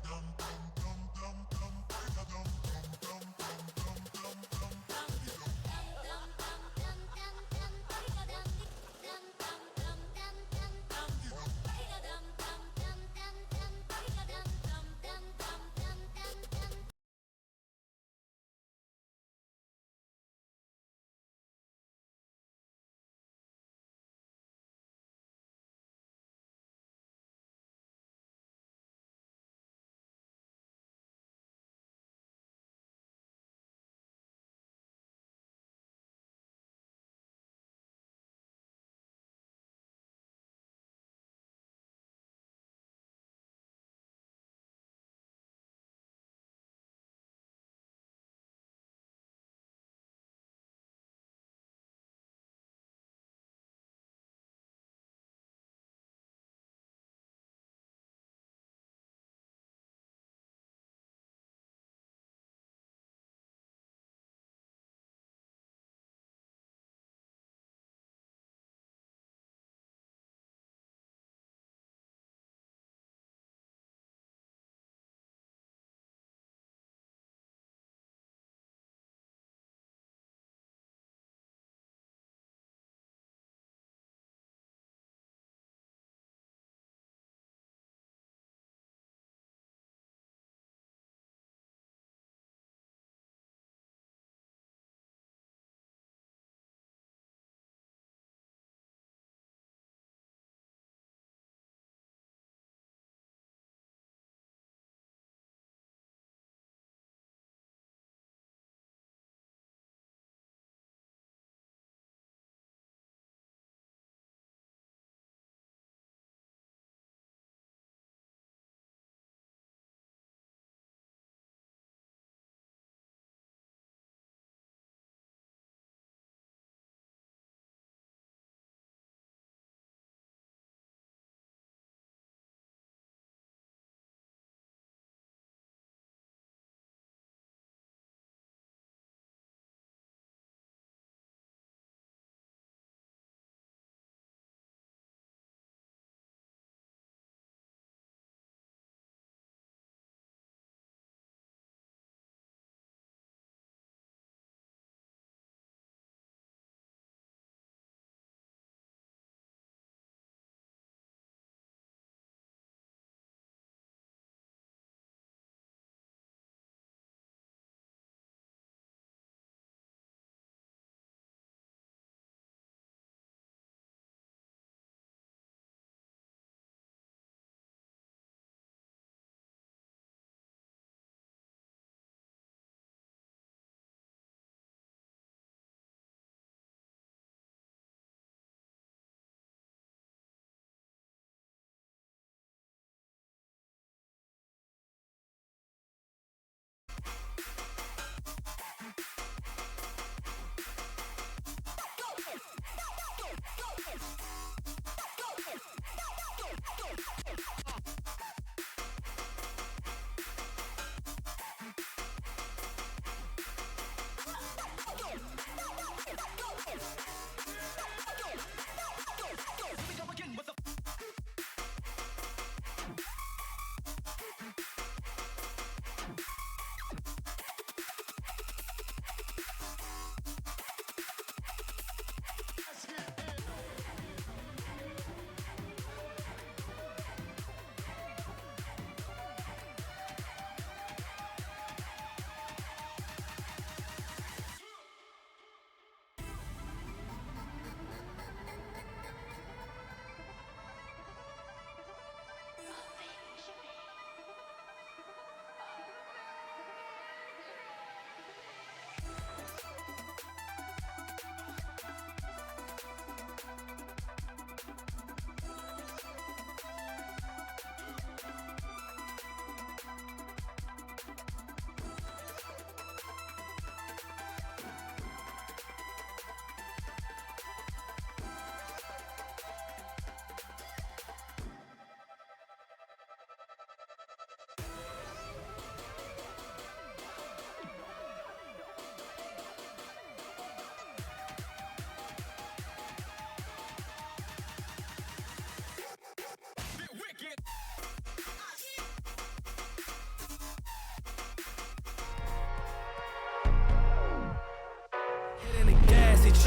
Dum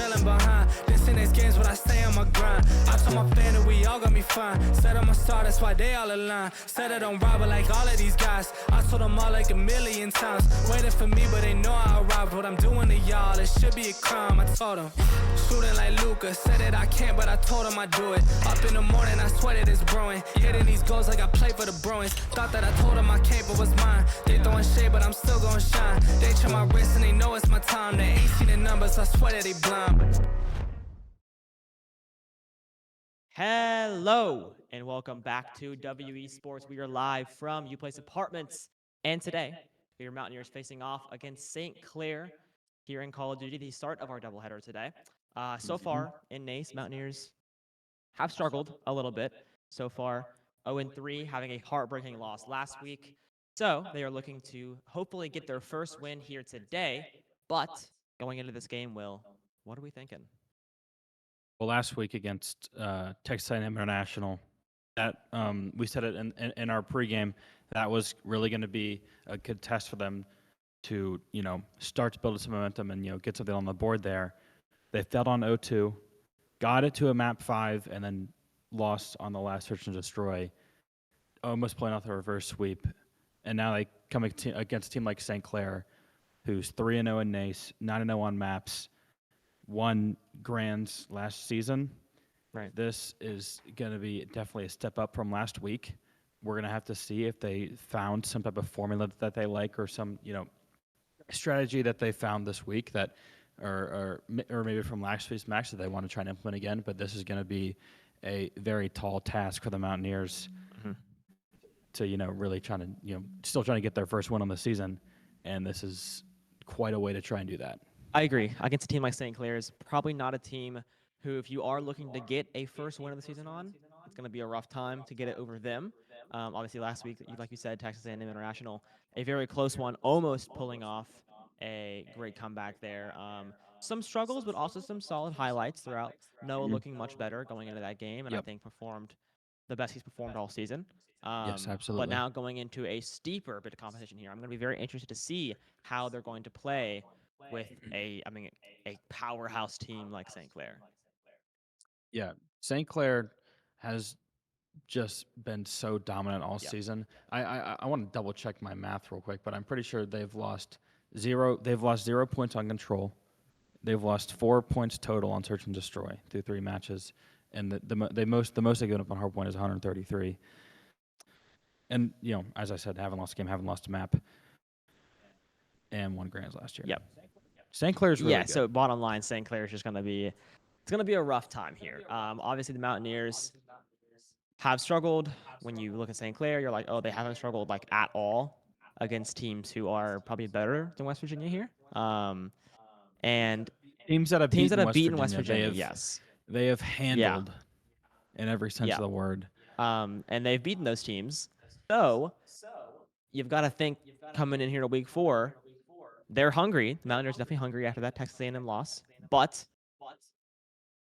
trailing behind. This in these games when I stay on my grind. I told my family we all gonna be fine. Said I'm a star, that's why they all align. Said I don't rob it like all of these guys. I told them all like a million times. Waiting for me, but they know I'll rob. What I'm doing to y'all, it should be a crime. I told them, shooting like Luca. Said that I can't, but I told them I do it. Up in the morning, I swear that it's brewing. Hitting these goals like I play for the Bruins. Thought that I told them I can't, but was mine. They throwing shade, but I'm still gonna shine. They check my wrist and they know it's my time. They ain't seen the numbers, I swear that they blind. Hello and welcome back to WE Sports. We are live from UPlace Apartments, and today your Mountaineers facing off against St. Clair here in Call of Duty. The start of our doubleheader today. So far in NACE, Mountaineers have struggled a little bit so far. 0-3, having a heartbreaking loss last week. So they are looking to hopefully get their first win here today. But going into this game, Will, what are we thinking? Well, last week against Texas A&M International, that we said it in our pregame, that was really going to be a good test for them to, start to build some momentum and, get something on the board there. They failed on 0-2, got it to a map 5, and then lost on the last search and destroy, almost playing off a reverse sweep. And now they come against a team like St. Clair, who's 3-0 in NACE, 9-0 on maps, won Grands last season. Right. This is going to be definitely a step up from last week. We're going to have to see if they found some type of formula that they like, or some, strategy that they found this week that, or maybe from last week's match that they want to try and implement again. But this is going to be a very tall task for the Mountaineers to, really trying to, still trying to get their first win on the season. And this is quite a way to try and do that. I agree. Against a team like St. Clair is probably not a team who, if you are looking to get a first win of the season on, it's going to be a rough time to get it over them. Obviously, last week, like you said, Texas A&M International, a very close one, almost pulling off a great comeback there. Some struggles, but also some solid highlights throughout. Noah looking much better going into that game, and I think performed the best he's performed all season. Yes, absolutely. But now going into a steeper bit of competition here, I'm going to be very interested to see how they're going to play with a powerhouse team like St. Clair. Yeah, St. Clair has just been so dominant all season. I want to double check my math real quick, but I'm pretty sure they've lost 0 points on control. They've lost 4 points total on search and destroy through 3 matches, and the most they've given up on hardpoint is 133. And as I said, haven't lost a game, haven't lost a map, and won Grands last year. Yep. St. Clair's really good. So bottom line, St. Clair is just going to be a rough time here. Obviously, the Mountaineers have struggled. When you look at St. Clair, you're like, oh, they haven't struggled like at all against teams who are probably better than West Virginia here. And teams that have beaten West Virginia, they have handled in every sense of the word. And they've beaten those teams. So you've got to think coming in here to week 4, they're hungry. The Mountaineers definitely hungry after that Texas A&M loss. But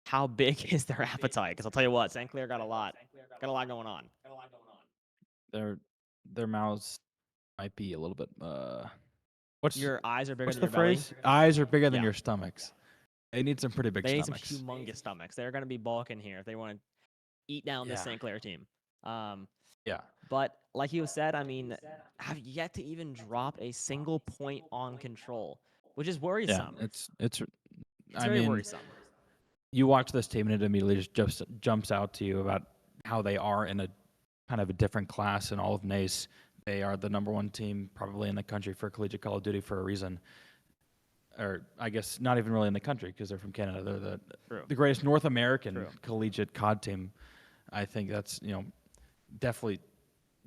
how big is their appetite? Because I'll tell you what, St. Clair got a lot going on. Their mouths might be a little bit. Your eyes are bigger than the your phrase? belly? Eyes are bigger than your stomachs. They need some pretty big They stomachs. need some humongous stomachs. They're going to be bulking here if they want to eat down this St. Clair team. But like you said, I mean, have yet to even drop a single point on control, which is worrisome. Yeah, it's very worrisome. You watch this team and it immediately just jumps out to you about how they are in a kind of a different class in all of NACE. They are the number 1 team probably in the country for collegiate Call of Duty for a reason. Or I guess not even really in the country because they're from Canada. They're the greatest North American collegiate COD team. I think that's,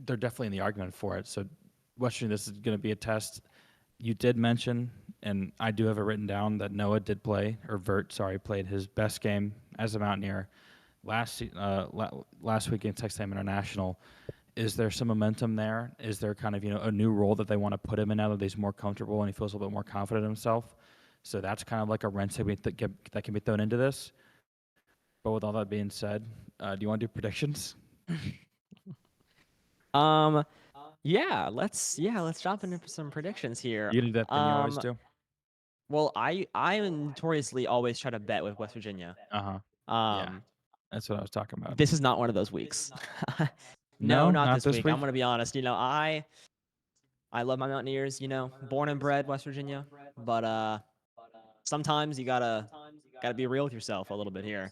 they're definitely in the argument for it. So West Virginia, this is going to be a test. You did mention, and I do have it written down, that Noah did play, or Vert, sorry, played his best game as a Mountaineer last week against Texas A&M International. Is there some momentum there? Is there kind of, a new role that they want to put him in now that he's more comfortable and he feels a little bit more confident in himself? So that's kind of like a wrench that can be thrown into this. But with all that being said, do you want to do predictions? Let's drop into some predictions here. You do that thing you always do. Well, I notoriously always try to bet with West Virginia. Uh-huh. Yeah. Um, That's what I was talking about. this is not one of those weeks. No, No, not not this this week. I'm week. gonna be honest. I love my Mountaineers. Born and bred West Virginia, but sometimes you gotta be real with yourself a little bit here.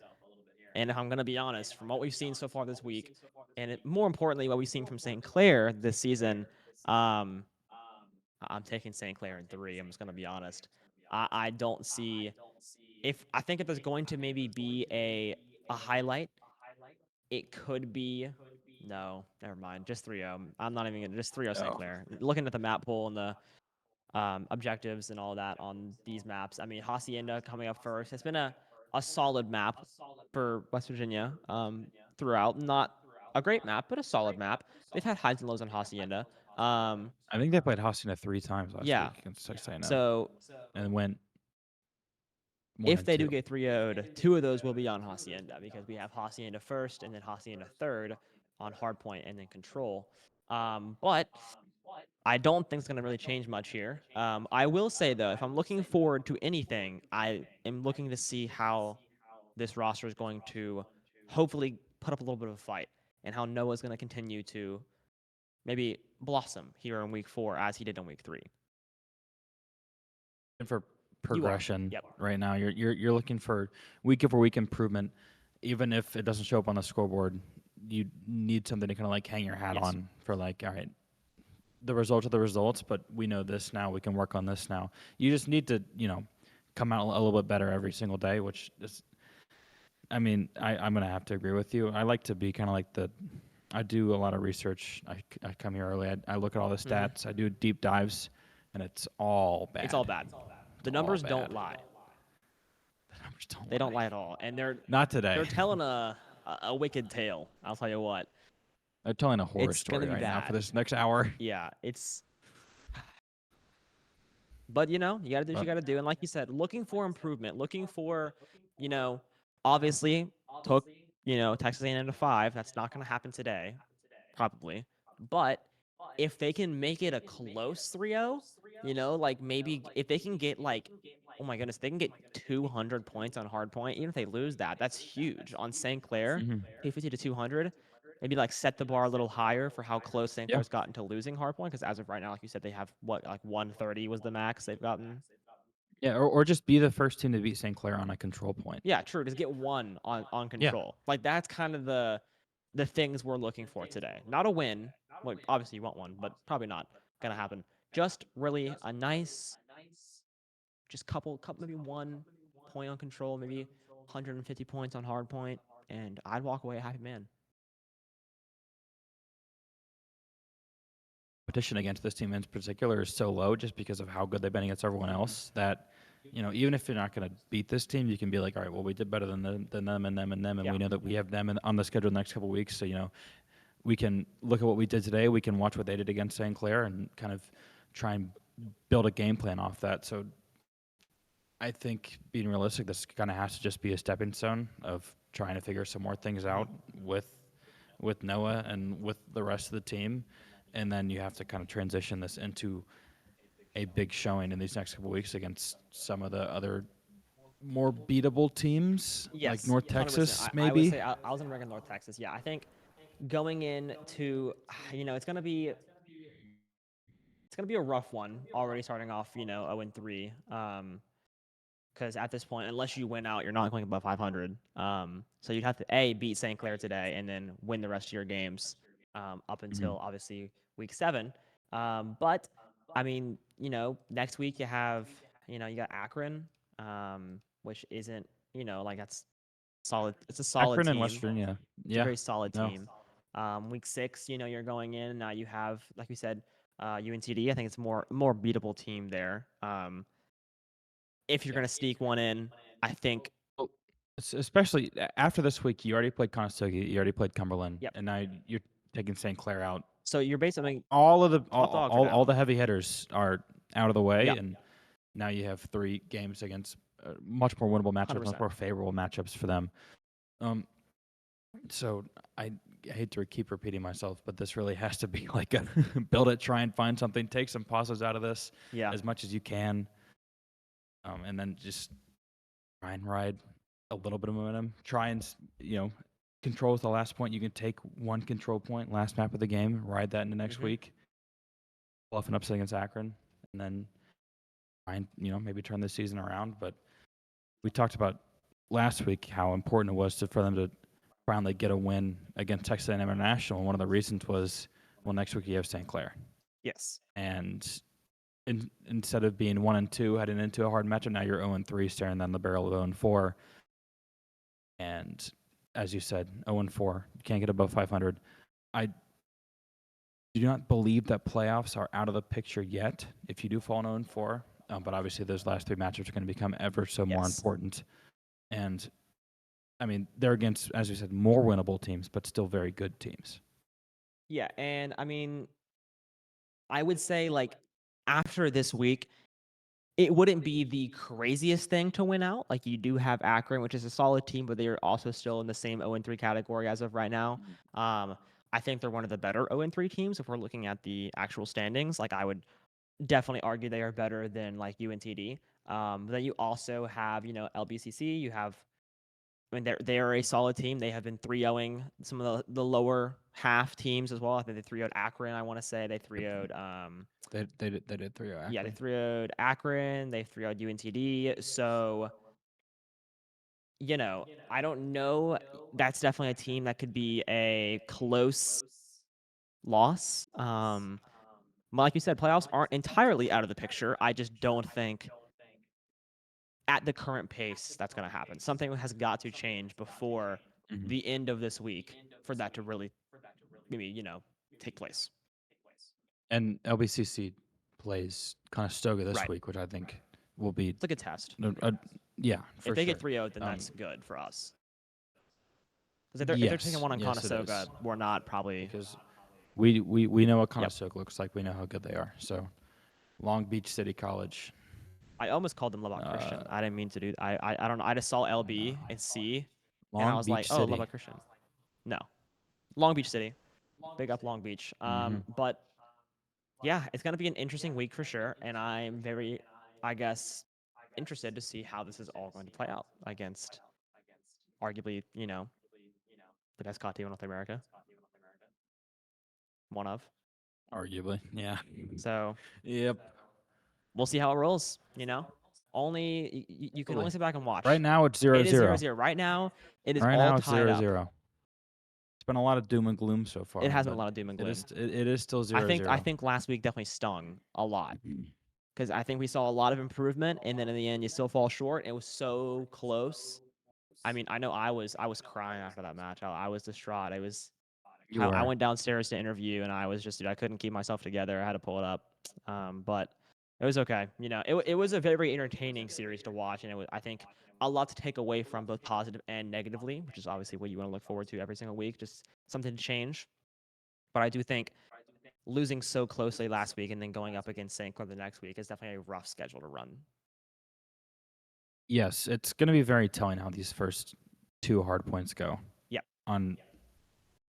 And if I'm gonna be honest, from what we've seen so far this week, and more importantly, what we've seen from St. Clair this season, um, I'm taking St. Clair in 3. I'm just gonna be honest. I don't see if I think if there's going to maybe be a highlight, it could be no, never mind. Just 3-0. I'm not even gonna just 3-0 St. Oh. Clair. Looking at the map pool and the objectives and all that on these maps. I mean, Hacienda coming up first. It's been a solid map for West Virginia throughout. Not a great map, but a solid map. They've had highs and lows on Hacienda. I think they played Hacienda 3 times last Yeah. week against Texas A&M So and went 1 if and they 2. do get 3-0'd, 2 of those will be on Hacienda because we have Hacienda first and then Hacienda third on hardpoint and then control. But I don't think it's going to really change much here. I will say, though, if I'm looking forward to anything, I am looking to see how this roster is going to hopefully put up a little bit of a fight and how Noah's going to continue to maybe blossom here in week 4 as he did in week 3. And for You are. progression Yep. right now, you're looking for week over week improvement, even if it doesn't show up on the scoreboard. You need something to kind of like hang your hat Yes. on for like, all right, the results are the results, but we know this now. We can work on this now. You just need to, come out a little bit better every single day, which is, I mean, I'm going to have to agree with you. I like to be kind of like I do a lot of research. I come here early. I look at all the stats. I do deep dives, and it's all bad. It's all bad. The numbers don't bad. lie. The numbers don't They don't lie at all. And Not today. they're telling a wicked tale. I'll tell you what. They're telling a horror It's story gonna be right now for bad. this next hour. Yeah, it's. But you gotta do what you gotta do, and like you said, looking for improvement, looking for, obviously took Texas A&M to 5. That's not gonna happen today, probably. But if they can make it a close 3-0, like maybe if they can get like, oh my goodness, they can get 200 points on hardpoint. Even if they lose that, that's huge on St. Clair. 250 to 200. Maybe like set the bar a little higher for how close St. Yeah. Clair's gotten to losing hardpoint. Because as of right now, like you said, they have what, like 130 was the max they've gotten. Yeah, or just be the first team to beat St. Clair on a control point. Yeah, true. Just get one on control. Like that's kind of the things we're looking for today. Not a win. Well, obviously you want one, but probably not gonna happen. Just really a nice, just couple maybe 1 point on control, maybe 150 points on hard point, and I'd walk away a happy man. Competition against this team in particular is so low just because of how good they've been against everyone else that, even if you're not going to beat this team, you can be like, all right, well, we did better than them and them and them, and Yeah. we know that we have them on the schedule the next couple of weeks. So, we can look at what we did today. We can watch what they did against St. Clair and kind of try and build a game plan off that. So I think being realistic, this kind of has to just be a stepping stone of trying to figure some more things out with Noah and with the rest of the team. And then you have to kind of transition this into a big showing in these next couple of weeks against some of the other more beatable teams, like North 100%. Texas, I maybe. would say I was in ranking North Texas. Yeah, I think going into, it's gonna be a rough one already starting off, 0-3. Because at this point, unless you win out, you're not going above 500. So you'd have to beat St. Clair today and then win the rest of your games up until obviously week 7. But I mean, next week you have, you got Akron, which isn't, like that's solid. It's a solid Akron team. and West Virginia. It's Yeah. a very solid No. team. Week 6, you're going in. Now you have, like we said, UNTD. I think it's more beatable team there. If you're going to sneak one in, I think. Especially after this week, you already played Conestoga, you already played Cumberland, Yep. and now you're taking St. Clair out. So you're basically All of the top dogs are all down. the heavy hitters are out of the way, Yep. and now you have 3 games against much more winnable matchups, 100%. much more favorable matchups for them. So I hate to keep repeating myself, but this really has to be like a build it, try and find something, take some positives out of this Yeah. as much as you can. and then just try and ride a little bit of momentum. Try and control with the last point. You can take one control point, last map of the game, ride that into next week, pull off an upset against Akron, and then try and maybe turn the season around. But we talked about last week how important it was for them to finally get a win against Texas A&M International. And one of the reasons was, well, next week you have St. Clair. Yes. And instead of being 1-2 heading into a hard matchup, now you're 0-3 staring down the barrel of 0-4. And as you said, 0-4, you can't get above 500. I do not believe that playoffs are out of the picture yet if you do fall 0-4. But obviously those last 3 matchups are going to become ever so more important. And, I mean, they're against, as you said, more winnable teams, but still very good teams. Yeah, and, I mean, I would say, like, after this week, it wouldn't be the craziest thing to win out. Like, you do have Akron, which is a solid team, but they are also still in the same 0-3 category as of right now. I think they're one of the better 0-3 teams if we're looking at the actual standings. Like, I would definitely argue they are better than, like, UNTD. But then you also have, LBCC. You have, I mean, they are a solid team. They have been 3-0ing some of the lower half teams as well. I think they 3-0'd Akron, I want to say. They 3-0'd They did 3-0 Akron. yeah, they 3-0'd Akron, they 3-0'd UNTD. So, I don't know. That's definitely a team that could be a close loss. Like you said, playoffs aren't entirely out of the picture. I just don't think at the current pace that's going to happen. Something has got to change before the end of this week for that to really maybe, take place. And LBCC plays Conestoga this week, which I think will be It's like a test. yeah, for If they sure. get 3-0, then that's good for us. Because if they're taking one on Conestoga, we're not probably. Because we know what Conestoga looks like. We know how good they are. So, Long Beach City College. I almost called them Lubbock Christian. I didn't mean to do. I don't know. I just saw LB and C, and I was Beach like, oh, City. Lubbock Christian. No, Long Beach City. Big up Long Beach. But yeah, it's gonna be an interesting week for sure, and I'm very, I guess, interested to see how this is all going to play out against, arguably, the best COD team in North America. One of. Arguably, yeah. So. Yep. We'll see how it rolls. Only you can only sit back and watch. Right now it's 0-0. It is 0-0. Right now it is all tied up. 0-0. It's been a lot of doom and gloom so far. It has been a lot of doom and gloom. It is still 0-0. I think last week definitely stung a lot because I think we saw a lot of improvement, and then in the end you still fall short. It was so close. I mean, I know I was crying after that match. I was distraught. I went downstairs to interview, and I was just, I couldn't keep myself together. I had to pull it up, but it was okay. It was a very entertaining series to watch, and I think a lot to take away from both positive and negatively, which is obviously what you want to look forward to every single week, just something to change. But I do think losing so closely last week and then going up against St. Clair the next week is definitely a rough schedule to run. Yes, it's going to be very telling how these first 2 hard points go. Yep. On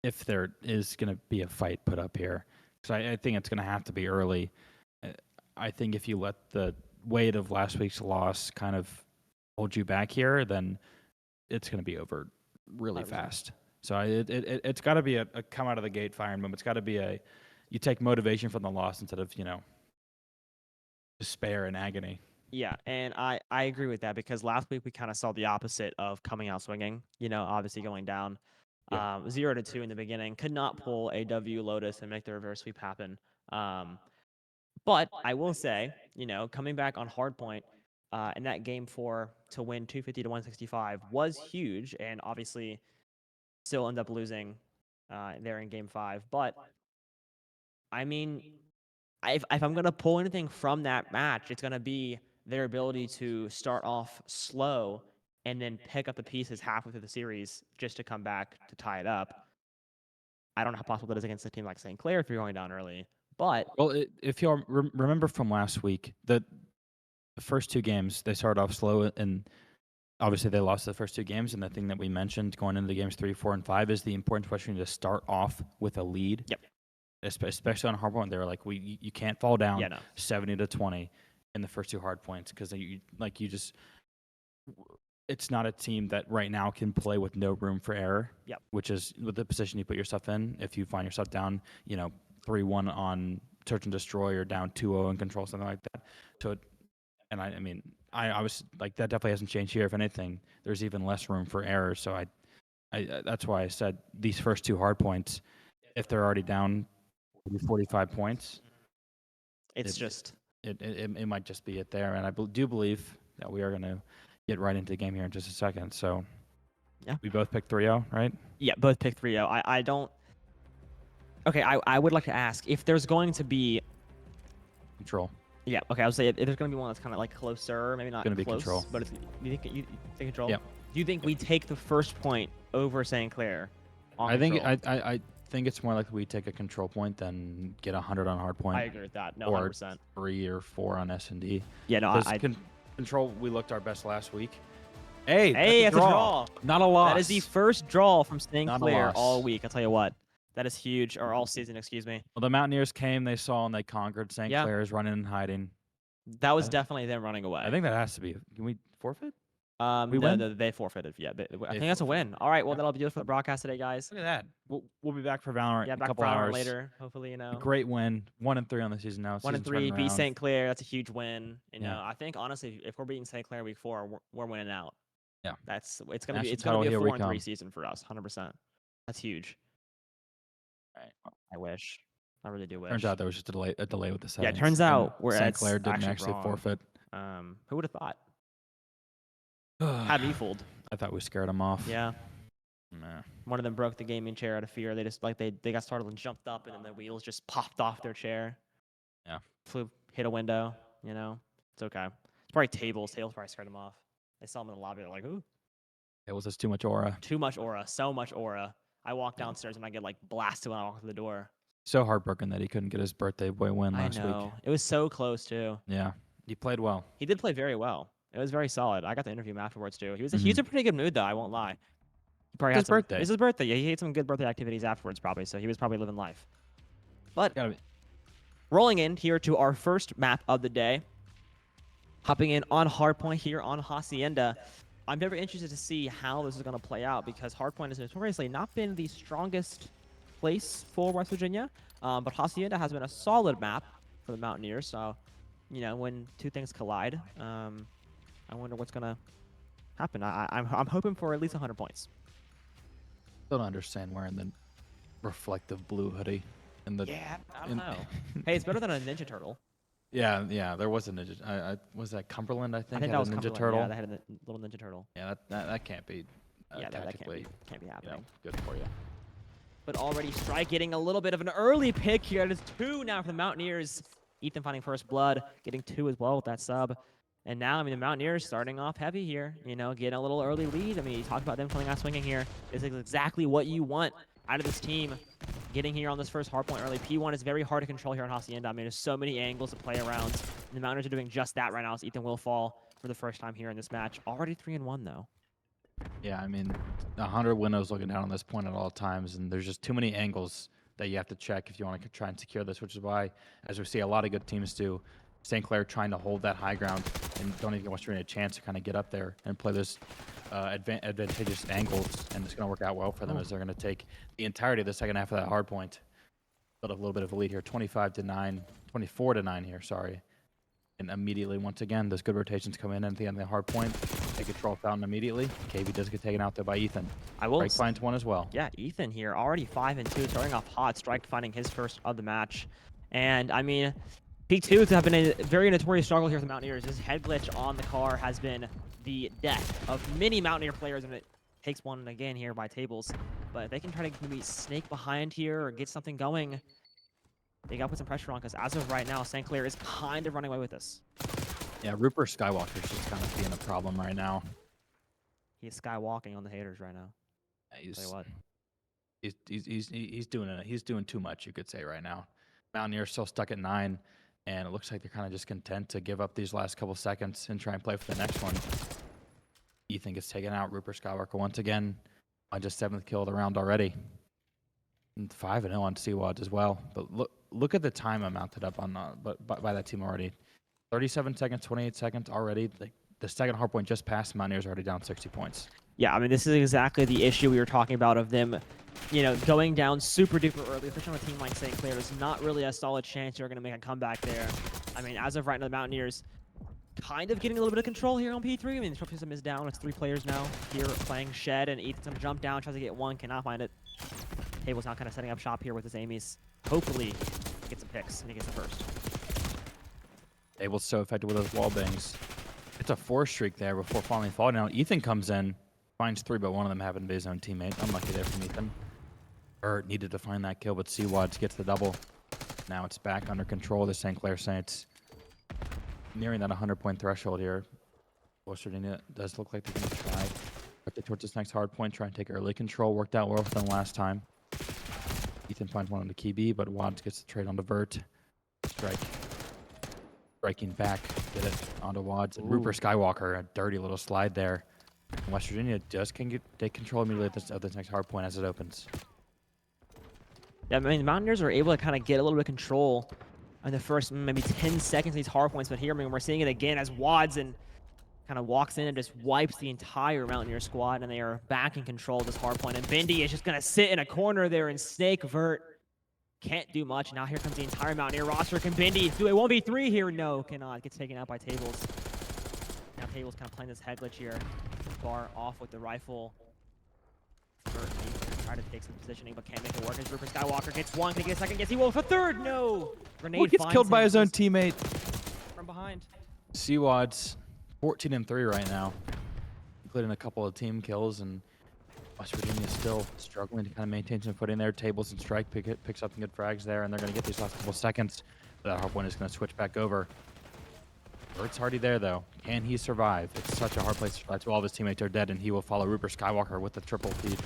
if there is going to be a fight put up here, because I think it's going to have to be early. I think if you let the weight of last week's loss kind of hold you back here, then it's going to be over really 100%. Fast. So it's got to be a come out of the gate firing moment. It's got to be you take motivation from the loss instead of despair and agony. Yeah, and I agree with that because last week we kind of saw the opposite of coming out swinging. Obviously going down 0-2 in the beginning, could not pull a W Lotus and make the reverse sweep happen. But I will say, coming back on hardpoint in that game 4 to win 250 to 165 was huge, and obviously still end up losing there in game 5. But I mean, if I'm gonna pull anything from that match, it's gonna be their ability to start off slow and then pick up the pieces halfway through the series just to come back to tie it up. I don't know how possible that is against a team like St. Clair if you're going down early. But if you remember from last week, the first 2 games they started off slow, and obviously they lost the first 2 games. And the thing that we mentioned going into the games 3, 4, and 5 is the importance for you to start off with a lead. Yep. Especially on hardpoint, they were like, you can't fall down 70 to 20. in the first 2 hard points because it's not a team that right now can play with no room for error. Yep. Which is with the position you put yourself in. If you find yourself down, 3-1 on search and destroy or down 2-0 and control, something like that. So, and I was like, that definitely hasn't changed here. If anything, there's even less room for error. So I that's why I said these first 2 hard points, if they're already down 45 points, it might just be it there. And I do believe that we are going to get right into the game here in just a second. So yeah, we both picked 3-0, right? Yeah, both picked 3-0. I don't. Okay, I would like to ask if there's going to be Control. Yeah, okay, I would say if there's going to be one that's kind of like closer, maybe not Gonna be close, control. but you think control? Yeah. Do you think we take the first point over St. Clair on I think control? I think it's more likely we take a control point than get 100 on hard point. I agree with that. No, or 100%. 3 or 4 on S&D. Yeah, no, Control, we looked our best last week. Hey, it's a draw. Not a loss. That is the first draw from St. Not a Clair loss. all week. I'll tell you what. That is huge, or all season, excuse me. Well, the Mountaineers came, they saw, and they conquered. St. Yeah. Clair is running and hiding. That was definitely them running away. I think that has to be. Can we forfeit? We win? No, they forfeited. Yeah, I think They that's a win. All right, well, that'll be it for the broadcast today, guys. Look at that. We'll be back for Valorant Yeah, in a back couple for Valorant hours. later. Hopefully, A great win. 1-3 on the season now. 1-3, beat St. St. Clair. That's a huge win. Yeah. I think honestly, if we're beating St. Clair week 4, we're winning out. Yeah. It's gonna National be title, a here we 4-3 come. season for us. 100%. That's huge. Right. I wish. I really do wish. Turns out there was just a delay with the settings. Yeah, it turns out we're St. Clair didn't actually actually wrong. forfeit. Who would have thought? Had me fooled. I thought we scared them off. Yeah. Nah. One of them broke the gaming chair out of fear. They just they got startled and jumped up, and then the wheels just popped off their chair. Yeah. Hit a window. It's okay. It's probably tables. Tables probably scared them off. They saw them in the lobby. They're like, ooh. It was just too much aura. Too much aura. So much aura. I walk downstairs and I get like blasted when I walk through the door. So heartbroken that he couldn't get his birthday boy win last I know. week. It was so close too. Yeah. He played well. He did play very well. It was very solid. I got to interview him afterwards too. He was in a pretty good mood though. I won't lie. He probably had His birthday. It's his birthday. Yeah, he had some good birthday activities afterwards probably. So he was probably living life. But rolling in here to our first map of the day. Hopping in on Hardpoint here on Hacienda. I'm very interested to see how this is going to play out because Hardpoint has notoriously not been the strongest place for West Virginia, but Hacienda has been a solid map for the Mountaineers. So, when two things collide, I wonder what's going to happen. I'm hoping for at least 100 points. Don't understand wearing the reflective blue hoodie and the. Yeah, I don't know. Hey, it's better than a Ninja Turtle. Yeah. There was a ninja. Was that Cumberland? I think that had was a Ninja Cumberland. Turtle. Yeah, they had a little Ninja Turtle. Yeah, that can't be. Tactically, that can't be happening. Good for you. But already Strike getting a little bit of an early pick here. It is 2 now for the Mountaineers. Ethan finding first blood, getting 2 as well with that sub. And now, the Mountaineers starting off heavy here. Getting a little early lead. You talk about them coming out swinging here. This is exactly what you want out of this team. Getting here on this first hardpoint early. P1 is very hard to control here on Hacienda. There's so many angles to play around. And the Mountaineers are doing just that right now as Ethan will fall for the first time here in this match. Already 3-1 though. Yeah, 100 windows looking down on this point at all times, and there's just too many angles that you have to check if you want to try and secure this, which is why, as we see a lot of good teams do, St. Clair trying to hold that high ground and don't even give West Virginia a chance to kind of get up there and play this advantageous angles, and it's going to work out well for them as they're going to take the entirety of the second half of that hard point. Build up a little bit of a lead here, 24-9 here, sorry. And immediately, once again, those good rotations come in at the end of the hard point. Take control fountain immediately. KV does get taken out there by Ethan. Strike finds one as well. Yeah, Ethan here, already 5-2, starting off hot. Strike finding his first of the match. And, P2s have been a very notorious struggle here for the Mountaineers. This head glitch on the car has been the death of many Mountaineer players, and it takes one again here by tables. But if they can try to maybe snake behind here or get something going, they got to put some pressure on because as of right now, St. Clair is kind of running away with this. Yeah, Rupert Skywalker's just kind of being a problem right now. He's skywalking on the haters right now. Yeah, tell you what. He's doing too much, you could say, right now. Mountaineers still stuck at 9, and it looks like they're kind of just content to give up these last couple seconds and try and play for the next one. Ethan gets taken out. Rupert Skywalker once again on just 7th kill of the round already. And 5-0 on Seawad as well. But look at the time I mounted up on by that team already. 37 seconds, 28 seconds already. The second hard point just passed. Mountaineers already down 60 points. Yeah, I mean, this is exactly the issue we were talking about of them, going down super duper early, especially on a team like St. Clair. There's not really a solid chance you're going to make a comeback there. I mean, as of right now, the Mountaineers kind of getting a little bit of control here on P3. I mean, the trophy system is down. It's 3 players now here playing Shed, and Ethan's going to jump down, tries to get one, cannot find it. Table's now kind of setting up shop here with his Amy's. Hopefully, get some picks, and he gets the first. Table's so effective with those wall bangs. It's a 4 streak there before finally falling down. Ethan comes in, finds 3, but one of them happened to be his own teammate. Unlucky there from Ethan. Burt needed to find that kill, but Seawads gets the double. Now it's back under control of the St. Clair Saints. Nearing that 100-point threshold here. West Virginia does look like they're going to try. But towards this next hard point, try and take early control. Worked out well for them last time. Ethan finds one on the key B, but Wads gets the trade onto Vert. Strike. Striking back, get it onto Wads. And Rupert Skywalker, a dirty little slide there. And West Virginia just can take control immediately of this next hard point as it opens. Yeah, I mean, the Mountaineers are able to kind of get a little bit of control in the first maybe 10 seconds of these hard points, but here, I mean, we're seeing it again as Wadson kind of walks in and just wipes the entire Mountaineer squad, and they are back in control of this hard point. And Bindi is just going to sit in a corner there, and Snake Vert can't do much. Now here comes the entire Mountaineer roster. Can Bindi do a 1v3 here? No, cannot. Gets taken out by Tables. Now Tables kind of playing this head glitch here. Bar off with the rifle. Vert try to take some positioning, but can't make it work as Rupert Skywalker gets one, can he get a second, gets he will for third, no! Grenade Gets killed by his own teammate. From behind. Seawads, 14-3 right now, including a couple of team kills, and West Virginia still struggling to kind of maintain some footing there. Tables and Strike picks up some good frags there, and they're going to get these last couple seconds. That hard point is going to switch back over. Bert's already there, though. Can he survive? It's such a hard place to survive. All of his teammates are dead, and he will follow Rupert Skywalker with the triple feed.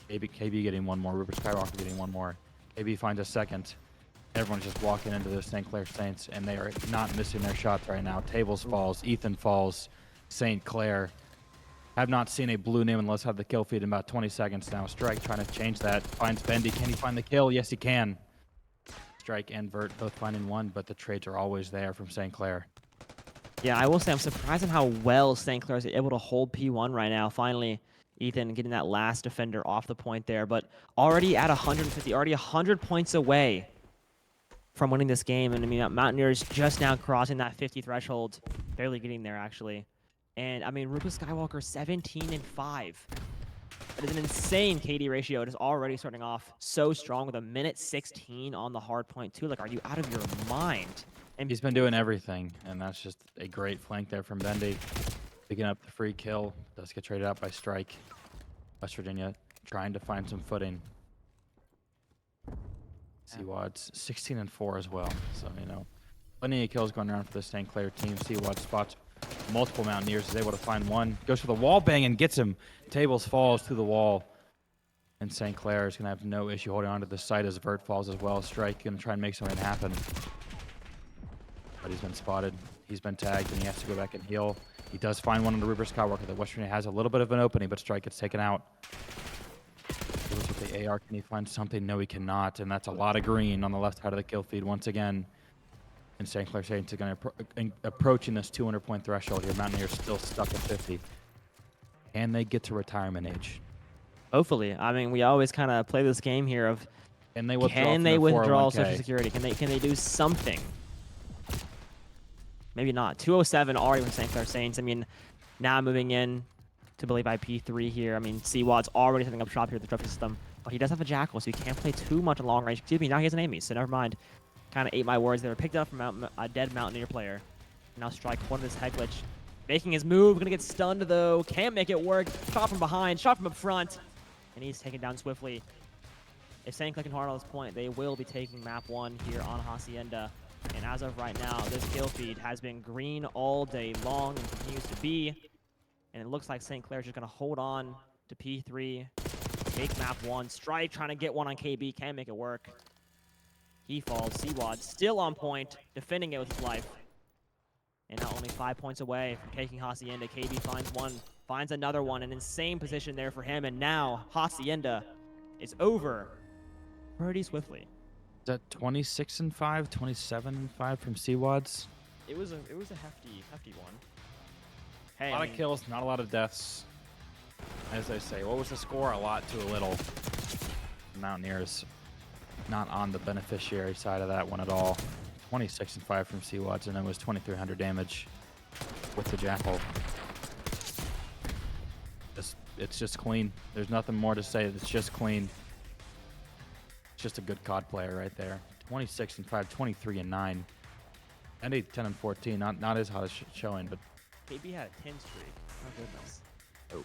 KB getting one more. Rupert Skywalker getting one more. KB finds a second. Everyone's just walking into the St. Clair Saints, and they are not missing their shots right now. Tables falls. Ethan falls. St. Clair. Have not seen a blue name unless have the kill feed in about 20 seconds now. Strike trying to change that. Finds Bendy. Can he find the kill? Yes, he can. Strike and Vert both finding one, but the trades are always there from St. Clair. Yeah, I will say I'm surprised at how well St. Clair is able to hold P1 right now. Finally, Ethan getting that last defender off the point there, but already at 150, already 100 points away from winning this game. And I mean, Mountaineers just now crossing that 50 threshold, barely getting there actually. And I mean, Rupert Skywalker 17-5. That is an insane KD ratio. It is already starting off so strong with a minute 16 on the hard point too. Like, are you out of your mind? And he's been doing everything, and that's just a great flank there from Bendy. Picking up the free kill. Does get traded out by Strike. West Virginia trying to find some footing. Seawads 16-4 as well. So, plenty of kills going around for the St. Clair team. Seawads spots multiple Mountaineers, is able to find one. Goes for the wall bang and gets him. Tables falls through the wall. And St. Clair is going to have no issue holding on to the site as Vert falls as well. Strike going to try and make something happen. But he's been spotted. He's been tagged, and he has to go back and heal. He does find one on the Rupert Skywalker. The West Virginia has a little bit of an opening, but Strike gets taken out. With the AR, can he find something? No, he cannot. And that's a lot of green on the left side of the kill feed once again. And St. Clair Saints are going to approaching this 200-point threshold here. Mountaineers still stuck at 50. Can they get to retirement age? Hopefully. I mean, we always kind of play this game here of can they withdraw, can they withdraw 401k? Social Security? Can they do something? Maybe not. 207 already with St. Clair Saints. I mean, now moving in to believe IP3 here. I mean, Seawad's already setting up shop here at the trophy system. But he does have a Jackal, so he can't play too much long range. Excuse me, now he has an Amy, so never mind. Kind of ate my words. They were picked up from a dead Mountaineer player. Now Strike one of this head glitch. Making his move. Gonna get stunned, though. Can't make it work. Shot from behind. Shot from up front. And he's taken down swiftly. If St. Clair can hard on this point, they will be taking map 1 here on Hacienda. And as of right now, this kill feed has been green all day long and continues to be. And it looks like St. Clair's just going to hold on to P3, take map 1. Strike trying to get one on KB, can't make it work. He falls. Seawad still on point, defending it with his life. And now only 5 points away from taking Hacienda. KB finds one, finds another one. An insane position there for him. And now Hacienda is over pretty swiftly. that 26 and 5, 27 and 5 from Seawads? It was a hefty one. Hey, A lot I of mean, kills, not a lot of deaths. As I say, what was the score? A lot to a little. Mountaineers not on the beneficiary side of that one at all. 26 and 5 from Seawads, and it was 2,300 damage with the Jackal. It's just clean. There's nothing more to say. It's just clean. It's just a good COD player right there. 26 and 5, 23 and 9. NA 10 and 14. Not as hot as showing, but KB had a 10 streak. Oh goodness. oh,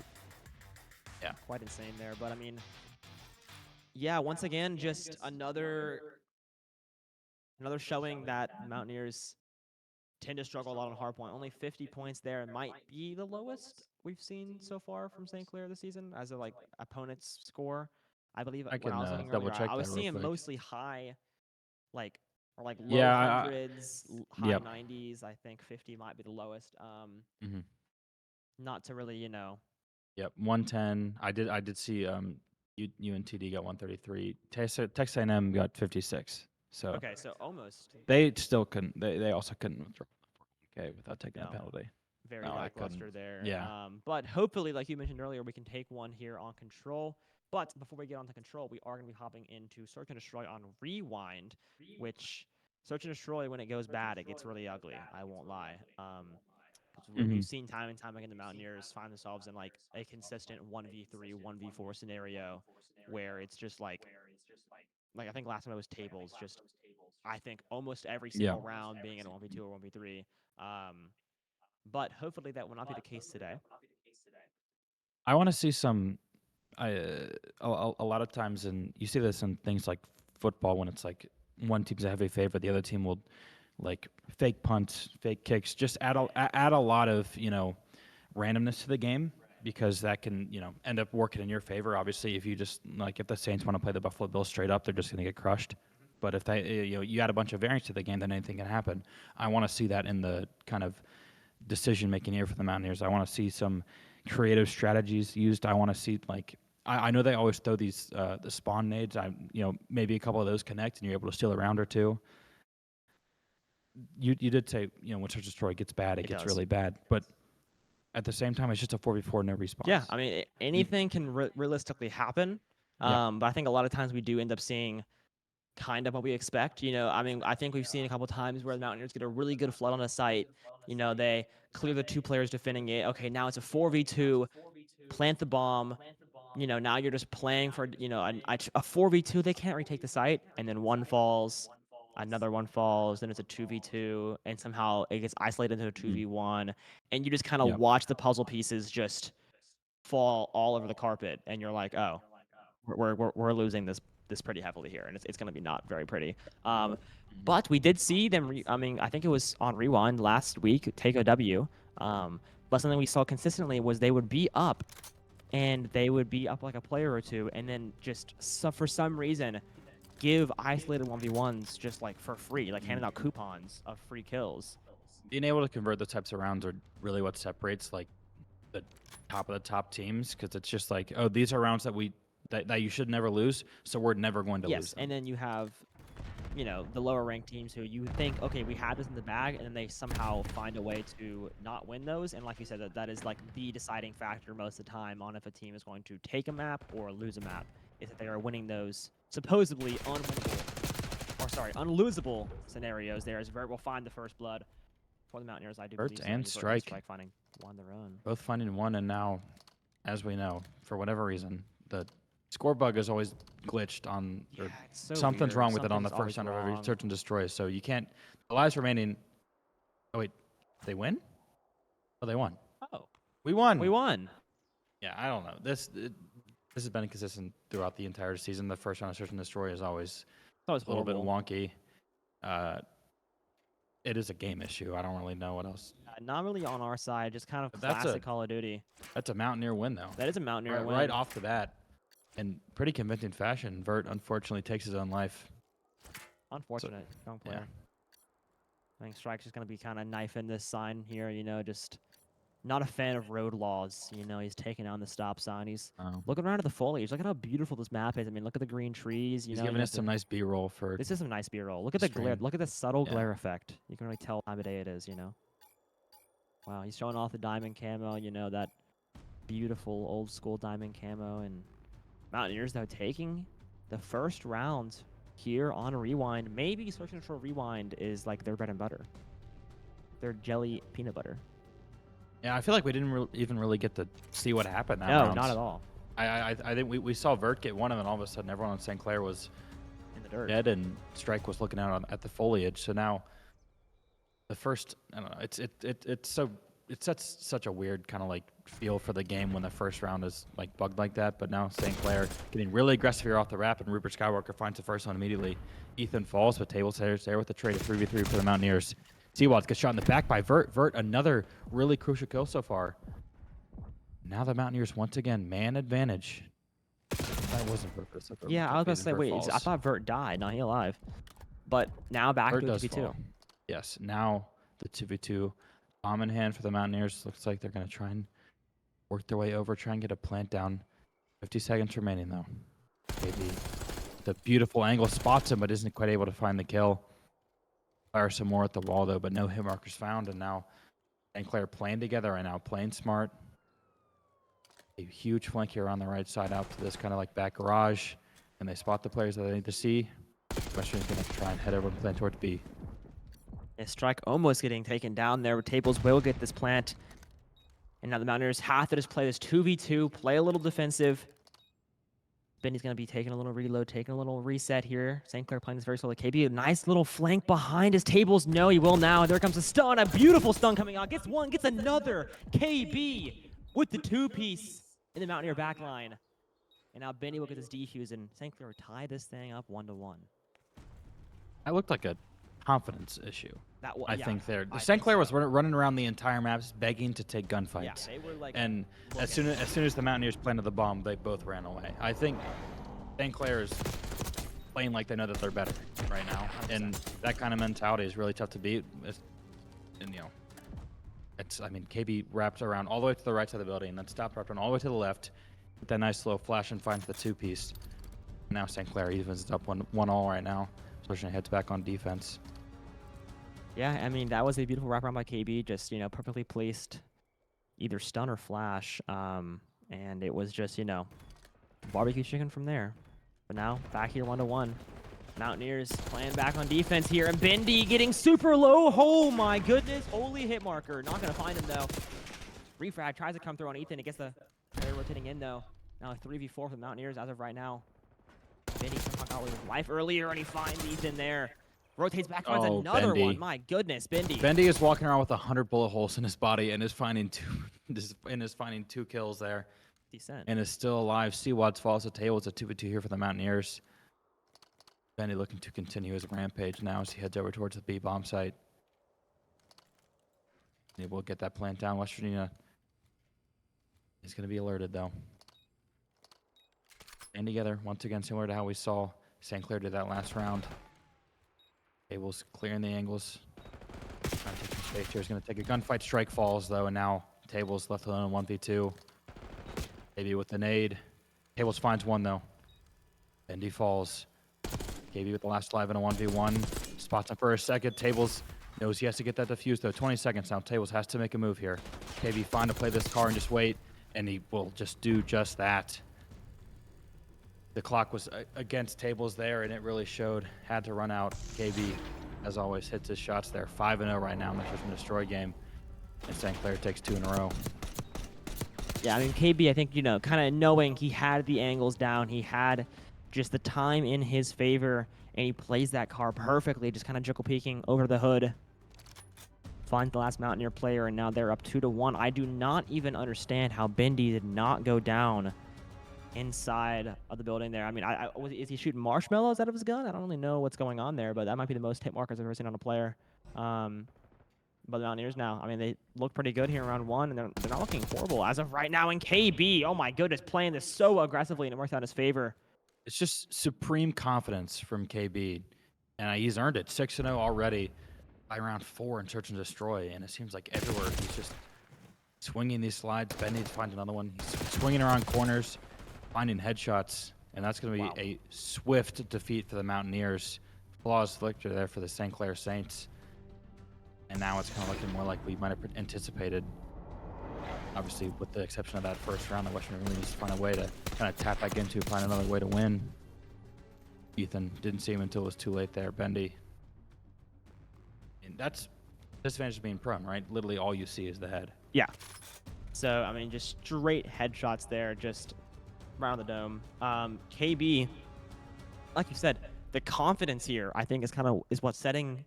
yeah. Quite insane there, but I mean, yeah, once again, just another showing that Mountaineers tend to struggle a lot on hardpoint. Only 50 points there might be the lowest we've seen so far from St. Clair this season as a like opponent's score. I believe I when can I was looking double earlier, check I was that real seeing quick. mostly high, like or like low Yeah, hundreds, high yep. 90s. I think 50 might be the lowest. Mm-hmm. Not to really, Yep, 110. I did see UNTD got 133. Texas A&M got 56. So Okay, so almost. they still couldn't. They also couldn't withdraw 4K without taking a No. penalty. Very No, I lackluster couldn't. there. Yeah. But hopefully, like you mentioned earlier, we can take one here on Control. But before we get on to Control, we are going to be hopping into Search and Destroy on Rewind, which Search and Destroy, when it goes bad, it gets really ugly. I won't lie. 'Cause we've seen time and time again the Mountaineers find themselves in like a consistent 1v3, 1v4 scenario where it's just like I think last time it was tables, just I think almost every Yeah. single round being in a 1v2 or 1v3. But hopefully that will not be the case today. I want to see some. A lot of times, and you see this in things like football, when it's like one team's a heavy favorite, the other team will like fake punts, fake kicks, just add a lot of randomness to the game, because that can end up working in your favor. Obviously, if you just if the Saints want to play the Buffalo Bills straight up, they're just going to get crushed. But if they you add a bunch of variance to the game, then anything can happen. I want to see that in the kind of decision making here for the Mountaineers. I want to see some creative strategies used. I want to see I know they always throw these the spawn nades. Maybe a couple of those connect and you're able to steal a round or two. You did say when Search and Destroy gets bad, it gets does. really bad. But at the same time, it's just a 4v4, no respawns. Yeah, I mean anything can realistically happen. Yeah. But I think a lot of times we do end up seeing kind of what we expect. I mean, I think we've seen a couple times where the Mountaineers get a really good flood on a site. They clear the two players defending it. Okay, now it's a 4v2. Plant the bomb. Now you're just playing for a 4v2. They can't retake the site, and then one falls, another one falls, then it's a 2v2, and somehow it gets isolated into a 2v1, and you just kind of Yep. watch the puzzle pieces just fall all over the carpet, and you're like, oh, we're losing this pretty heavily here, and it's going to be not very pretty. But we did see them. I mean, I think it was on Rewind last week take a W. But something we saw consistently was they would be up, and they would be up like a player or two, and then just for some reason give isolated 1v1s just like for free, like handing out coupons of free kills. Being able to convert those types of rounds are really what separates like the top of the top teams, because it's just like, oh, these are rounds that you should never lose, so we're never going to lose Yes, them. and then you have the lower ranked teams who you think, okay, we have this in the bag, and then they somehow find a way to not win those. And like you said, that is like the deciding factor most of the time on if a team is going to take a map or lose a map, is that they are winning those supposedly unlosable scenarios. There is Vert will find the first blood for the Mountaineers. I do Vert believe and Strike. Strike finding one their own. Both finding one, and now, as we know, for whatever reason, the score bug is always glitched on, or It's so something's weird. wrong with it on the Something's first round of always every wrong. Search and Destroy. So you can't. The lives remaining. Oh wait, they win? Oh, they won. Oh, We won. we won. Yeah, I don't know. This has been consistent throughout the entire season. The first round of Search and Destroy is always That was a little bit horrible. wonky. It is a game issue. I don't really know what else. Not really on our side, just kind of But that's classic Call of Duty. That's a Mountaineer win, though. That is a Mountaineer win. Right off the bat, in pretty convincing fashion. Vert unfortunately takes his own life. Unfortunate. Young player. Yeah. I think Strike's just going to be kind of knifing this sign here, just Not a fan of road laws. You know, he's taking on the stop sign. He's Oh. looking around at the foliage. Look at how beautiful this map is. I mean, look at the green trees. You He's know, giving us some nice B-roll for this is some nice B-roll. Look at the glare. stream. Look at the subtle Yeah. glare effect. You can really tell what time of day it is, you know. Wow, he's showing off the diamond camo, you know, that beautiful old school diamond camo. And Mountaineers, though, taking the first round here on Rewind. Maybe Social Control Rewind is like their bread and butter. Their jelly peanut butter. Yeah, I feel like we didn't even really get to see what happened that No, round. not at all. I think we saw Vert get one of them, and all of a sudden everyone on St. Clair was In the dirt. dead, and Strike was looking out at the foliage. So now, the first, I don't know, it sets such a weird kind of like feel for the game when the first round is like bugged like that. But now St. Clair getting really aggressive here off the wrap, and Rupert Skywalker finds the first one immediately. Ethan falls, but Table Sayers there with the trade of 3v3 for the Mountaineers. Seawads gets shot in the back by Vert. Vert, another really crucial kill so far. Now the Mountaineers once again man advantage. That wasn't Vert. Yeah, I was about to say, wait, I thought Vert died. No, he alive. But now back Vert to does 2v2. fall. Yes, now the 2v2 bomb in hand for the Mountaineers. Looks like they're going to try and work their way over, try and get a plant down. 50 seconds remaining, though. Maybe the beautiful angle spots him, but isn't quite able to find the kill. Fire some more at the wall, though, but no hit markers found. And now St. Clair playing together right now, playing smart. A huge flank here on the right side out to this kind of like back garage. And they spot the players that they need to see. Western's going to try and head over and plant towards B. A Strike almost getting taken down there. Tables will get this plant. And now the Mountaineers have to just play this 2v2, play a little defensive. Benny's going to be taking a little reload, taking a little reset here. St. Clair playing this very slowly. KB, a nice little flank behind his Tables. No, he will now. And there comes a stun, a beautiful stun coming out. Gets one, gets another. KB with the two-piece in the Mountaineer backline. And now Benny will get this defuse, and St. Clair will tie this thing up 1-1. That looked like a confidence issue. I think there. St. Clair was running around the entire map, just begging to take gunfights. Yeah, they were like. And as soon as the Mountaineers planted the bomb, they both ran away. I think St. Clair is playing like they know that they're better right now, 100%. And that kind of mentality is really tough to beat. And you know, I mean, KB wrapped around all the way to the right side of the building, and then stopped wrapped around all the way to the left. With that nice little flash and finds the two-piece. Now St. Clair evens it up 1-1 right now. Especially heads back on defense. Yeah, I mean, that was a beautiful wraparound by KB, just, you know, perfectly placed either stun or flash. And it was just, you know, barbecue chicken from there. But now, back here 1-1. Mountaineers playing back on defense here, and Bendy getting super low. Oh my goodness, holy hit marker. Not going to find him, though. Refrag tries to come through on Ethan. It gets the player rotating in, though. Now 3v4 for the Mountaineers as of right now. Bendy somehow got away with life earlier, and he finds Ethan there. Rotates back, finds another Bendy. one. My goodness, Bendy. Bendy is walking around with 100 bullet holes in his body and is finding two kills there. Decent. And is still alive. Seawads falls to table. It's a 2v2 here for the Mountaineers. Bendy looking to continue his rampage now as he heads over towards the B bomb site. He will get that plant down. West Virginia is going to be alerted, though. And together, once again, similar to how we saw St. Clair did that last round. Tables clearing the angles. Trying to take some space here. He's going to take a gunfight. Strike falls, though, and now Tables left alone in 1v2. KB with the nade. Tables finds one, though. Bendy falls. KB with the last live in a 1v1. Spots him for a second. Tables knows he has to get that defused, though. 20 seconds now. Tables has to make a move here. KB fine to play this car and just wait, and he will just do just that. The clock was against Tables there, and it really showed. Had to run out. KB, as always, hits his shots there. 5-0 right now in the Search and Destroy game. And St. Clair takes 2 in a row. Yeah, I mean, KB, I think, you know, kind of knowing he had the angles down, he had just the time in his favor, and he plays that car perfectly, just kind of jickle peeking over the hood. Finds the last Mountaineer player, and now they're up 2-1. I do not even understand how Bendy did not go down inside of the building there. I mean, is he shooting marshmallows out of his gun? I don't really know what's going on there, but that might be the most hit markers I've ever seen on a player. But the Mountaineers now, I mean, they look pretty good here in round 1, and they're not looking horrible as of right now. And KB, oh my goodness, playing this so aggressively, and it works out in his favor. It's just supreme confidence from KB, and he's earned it. 6-0 already by round 4 in Search and Destroy, and it seems like everywhere he's just swinging these slides. Ben needs to find another one. He's swinging around corners, finding headshots, and that's going to be a swift defeat for the Mountaineers. Flawless victory there for the St. Clair Saints. And now it's kind of looking more like we might have anticipated. Obviously, with the exception of that first round, the Western really needs to find a way to kind of tap back into, find another way to win. Ethan didn't see him until it was too late there. Bendy. And that's disadvantage of being prone, right? Literally all you see is the head. Yeah. So, I mean, just straight headshots there, just around the dome. KB, like you said, the confidence here, I think, is what's setting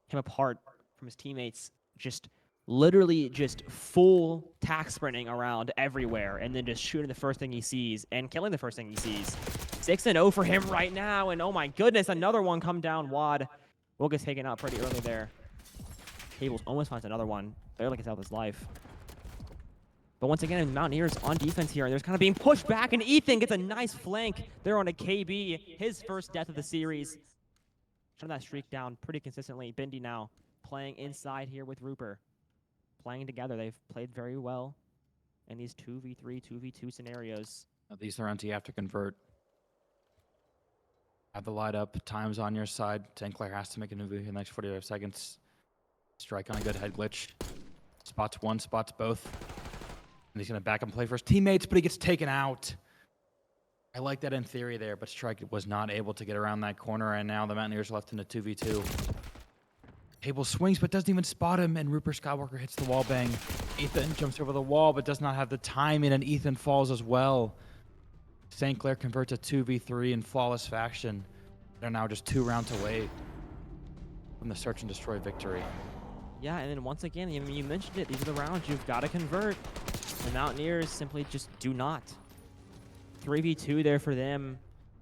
him apart from his teammates. Just literally just full tack sprinting around everywhere and then just shooting the first thing he sees and killing the first thing he sees. 6-0 for him right now, and oh my goodness, another one come down wad. Will gets taken out pretty early there. Cables almost finds another one. Barely gets out of his life. But once again, Mountaineers on defense here, and there's kind of being pushed back, and Ethan gets a nice flank there on a KB, his first death of the series. Shutting that streak down pretty consistently. Bindi now playing inside here with Rupert. Playing together, they've played very well in these 2v3, 2v2 scenarios. These are rounds you have to convert. Have the light up, time's on your side. St. Clair has to make a move in the next 45 seconds. Strike on a good head glitch. Spots one, spots both. And he's going to back and play for his teammates, but he gets taken out. I like that in theory there, but Strike was not able to get around that corner, and now the Mountaineers left in a 2v2. Cable swings, but doesn't even spot him, and Rupert Skywalker hits the wall bang. Ethan jumps over the wall, but does not have the timing, and Ethan falls as well. St. Clair converts a 2v3 in flawless fashion. They're now just 2 rounds away from the search and destroy victory. Yeah, and then once again, I mean, you mentioned it, these are the rounds you've got to convert. The Mountaineers simply just do not. 3v2 there for them.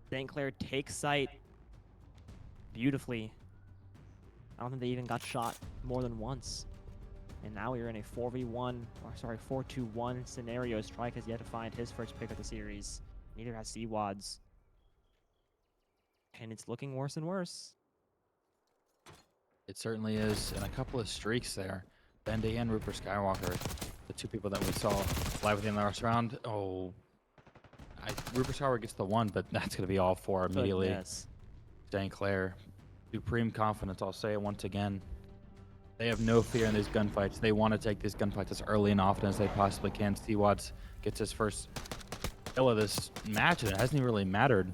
St. Clair takes sight beautifully. I don't think they even got shot more than once. And now we're in a 4-2-1 scenario. Strike has yet to find his first pick of the series. Neither has Seawads. And it's looking worse and worse. It certainly is, and a couple of streaks there. Bendy and Rupert Skywalker, the 2 people that we saw live within the last round. Oh, Rupert Skywalker gets the 1, but that's going to be all 4 immediately. Goodness. St. Clair, supreme confidence, I'll say it once again. They have no fear in these gunfights. They want to take these gunfights as early and often as they possibly can. Seawads gets his first kill of this match, and it hasn't even really mattered.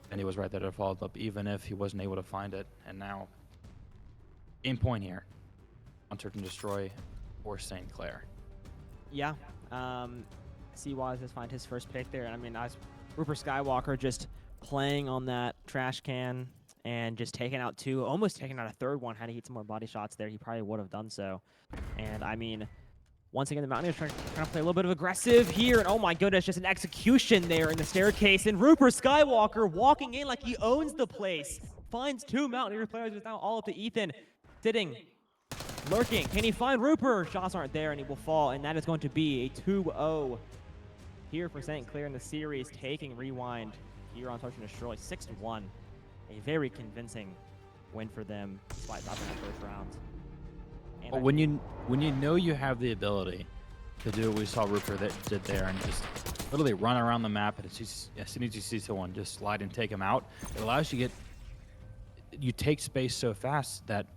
And he was right there to follow up, even if he wasn't able to find it. And now, game point here on Search and Destroy for St. Clair. Yeah. Seawise has find his first pick there. I mean, Rupert Skywalker just playing on that trash can and just taking out 2, almost taking out a 3rd one. Had he hit some more body shots there, he probably would have done so. And I mean, once again, the Mountaineers trying to play a little bit of aggressive here. And oh my goodness, just an execution there in the staircase. And Rupert Skywalker walking in like he owns the place. Finds 2 Mountaineer players. It's now all up to Ethan. Sitting, lurking. Can he find Rupert? Shots aren't there, and he will fall. And that is going to be a 2-0 here for St. Clair in the series. Taking Rewind here on Search and Destroy. 6-1. A very convincing win for them, despite dropping that first round. But when you know you have the ability to do what we saw Rupert that did there and just literally run around the map, and as soon as you see someone, just slide and take them out, it allows you you take space so fast that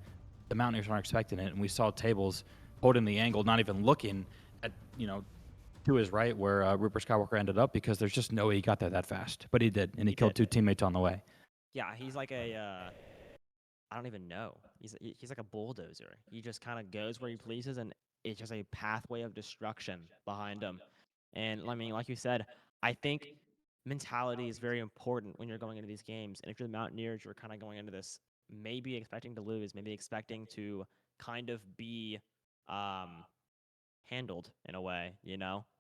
the Mountaineers aren't expecting it. And we saw Tables holding the angle, not even looking at, to his right where Rupert Skywalker ended up, because there's just no way he got there that fast. But he did, and he killed 2 teammates on the way. Yeah, he's like I don't even know. He's like a bulldozer. He just kind of goes where he pleases, and it's just a pathway of destruction behind him. And I mean, like you said, I think mentality is very important when you're going into these games. And if you're the Mountaineers, you're kind of going into this maybe expecting to lose, maybe expecting to kind of be handled in a way,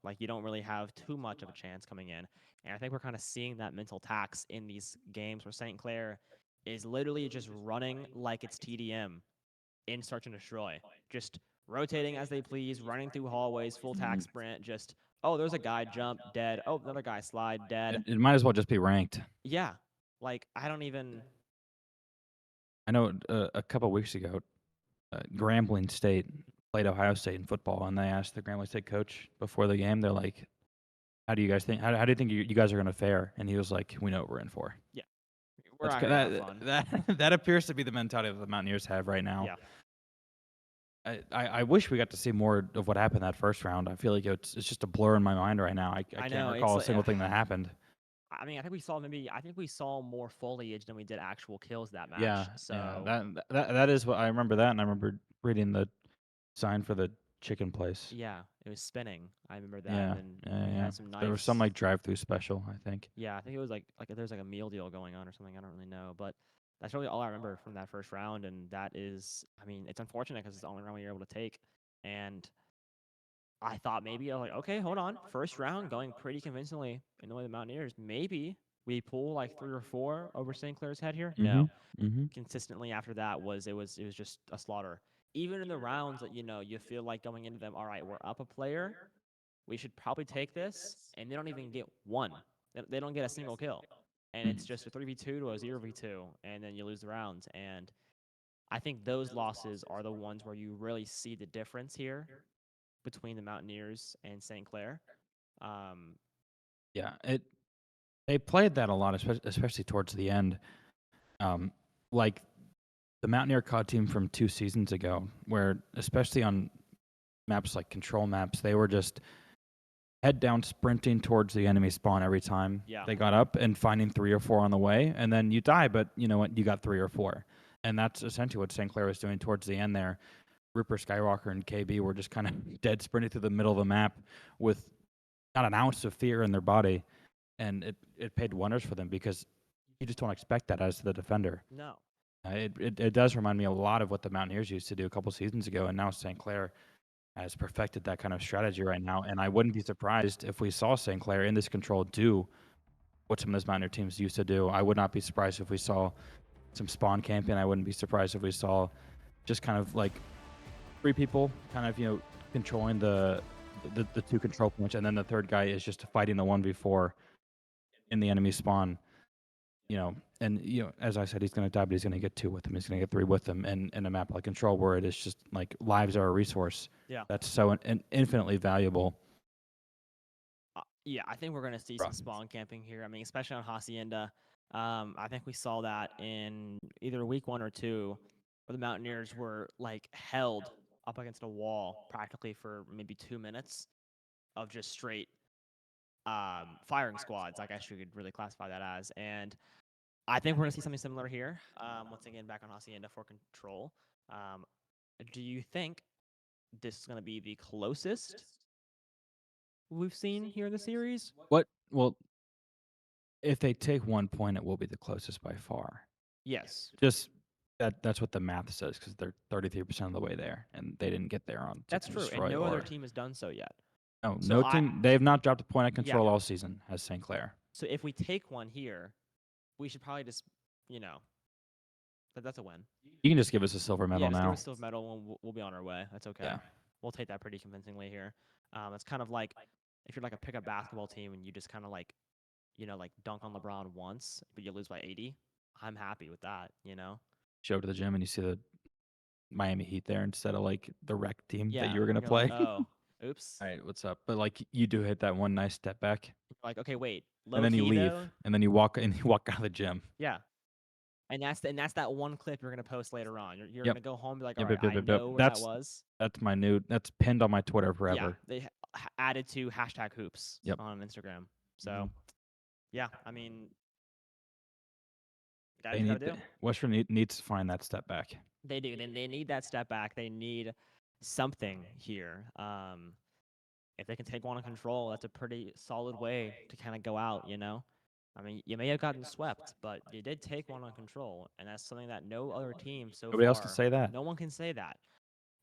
Like you don't really have too much of a chance coming in. And I think we're kind of seeing that mental tax in these games where St. Clair is literally just running like it's TDM in Search and Destroy. Just rotating as they please, running through hallways, full tack sprint, just, oh, there's a guy jump, dead. Oh, another guy slide, dead. It might as well just be ranked. Yeah. Like, I know a couple weeks ago, Grambling State played Ohio State in football, and they asked the Grambling State coach before the game. They're like, "How do you guys think? How do you think you guys are going to fare?" And he was like, "We know what we're in for." We're That's not ki- gonna have fun. that appears to be the mentality that the Mountaineers have right now. Yeah. I wish we got to see more of what happened that first round. I feel like it's just a blur in my mind right now. I I can't know, recall a it's single thing that happened. I mean, I think we saw more foliage than we did actual kills that match. Yeah, So that is what I remember that, and I remember reading the sign for the chicken place. yeah, it was spinning. I remember that. Yeah, And then yeah, we yeah. had some There was some nice. like drive-through special, I think. Yeah, I think it was like there's like a meal deal going on or something. I don't really know, but that's really all I remember from that first round. And that is, I mean, it's unfortunate because it's the only round we were able to take. And I thought maybe I was like, okay, hold on, first round going pretty convincingly in the way of the Mountaineers. Maybe we pull like 3 or 4 over St. Clair's head here. Mm-hmm. No, Mm-hmm. consistently after that it was just a slaughter. Even in the rounds that you feel like going into them, all right, we're up a player, we should probably take this, and they don't even get one. They don't get a single kill, and it's just a 3v2 to a 0v2, and then you lose the rounds. And I think those losses are the ones where you really see the difference here between the Mountaineers and St. Clair. Um, Yeah, they played that a lot, especially towards the end. Like the Mountaineer COD team from 2 seasons ago, where especially on maps like control maps, they were just head down sprinting towards the enemy spawn every time Yeah. they got up and finding 3 or 4 on the way, and then you die, but you know what? You got 3 or 4. And that's essentially what St. Clair was doing towards the end there. Rupert Skywalker and KB were just kind of dead sprinting through the middle of the map with not an ounce of fear in their body, and it paid wonders for them because you just don't expect that as the defender. no. It does remind me a lot of what the Mountaineers used to do a couple seasons ago, and now St. Clair has perfected that kind of strategy right now. And I wouldn't be surprised if we saw St. Clair in this control do what some of those Mountaineer teams used to do. I would not be surprised if we saw some spawn camping. I wouldn't be surprised if we saw just kind of like 3 people kind of, controlling the 2 control points, and then the third guy is just fighting the 1v4 in the enemy spawn. And as I said, he's going to die, but he's going to get 2 with him. He's going to get 3 with him. And in a map like Control, where it is just like lives are a resource, Yeah. that's so infinitely valuable. Yeah, I think we're going to see some spawn camping here. I mean, especially on Hacienda. I think we saw that in either week 1 or 2, where the Mountaineers were like held up against a wall practically for maybe 2 minutes of just straight firing squads. I guess you could really classify that as. And I think we're going to see something similar here. Once again, back on Hacienda for Control. Do you think this is going to be the closest we've seen here in the series? Well, if they take 1 point, it will be the closest by far. Yes. Just that's what the math says, because they're 33% of the way there, and they didn't get there on. That's true, and no other team has done so yet. No team. They have not dropped a point at Control all season, has St. Clair. So if we take one here, we should probably just, that's a win. You can just give us a silver medal just now. give us a silver medal, and we'll be on our way. That's okay. Yeah. We'll take that pretty convincingly here. It's kind of like if you're like a pickup basketball team and you just kind of like, like dunk on LeBron once, but you lose by 80. I'm happy with that, Show up to the gym and you see the Miami Heat there instead of like the rec team Yeah, that you were gonna you're play. like, oh, oops. All right, what's up? But like you do hit that one nice step back, Like, okay, wait. and then you Low-key, leave, though, and then you walk out of the gym. yeah. And that's that one clip you're gonna post later on. You're Yep. gonna go home and be like, Yep, all right, yep, yep, I yep. know where That's that was. That's pinned on my Twitter Yeah, forever. they added to hashtag hoops Yep. on Instagram. So, Mhm. yeah, I mean, They gotta need do. Western needs to find that step back. They do. They need that step back. They need something here. If they can take one on Control, that's a pretty solid way to kind of go out, I mean, you may have gotten swept, but you did take one on Control, and that's something that no other team so Nobody far. else can say that. No one can say that.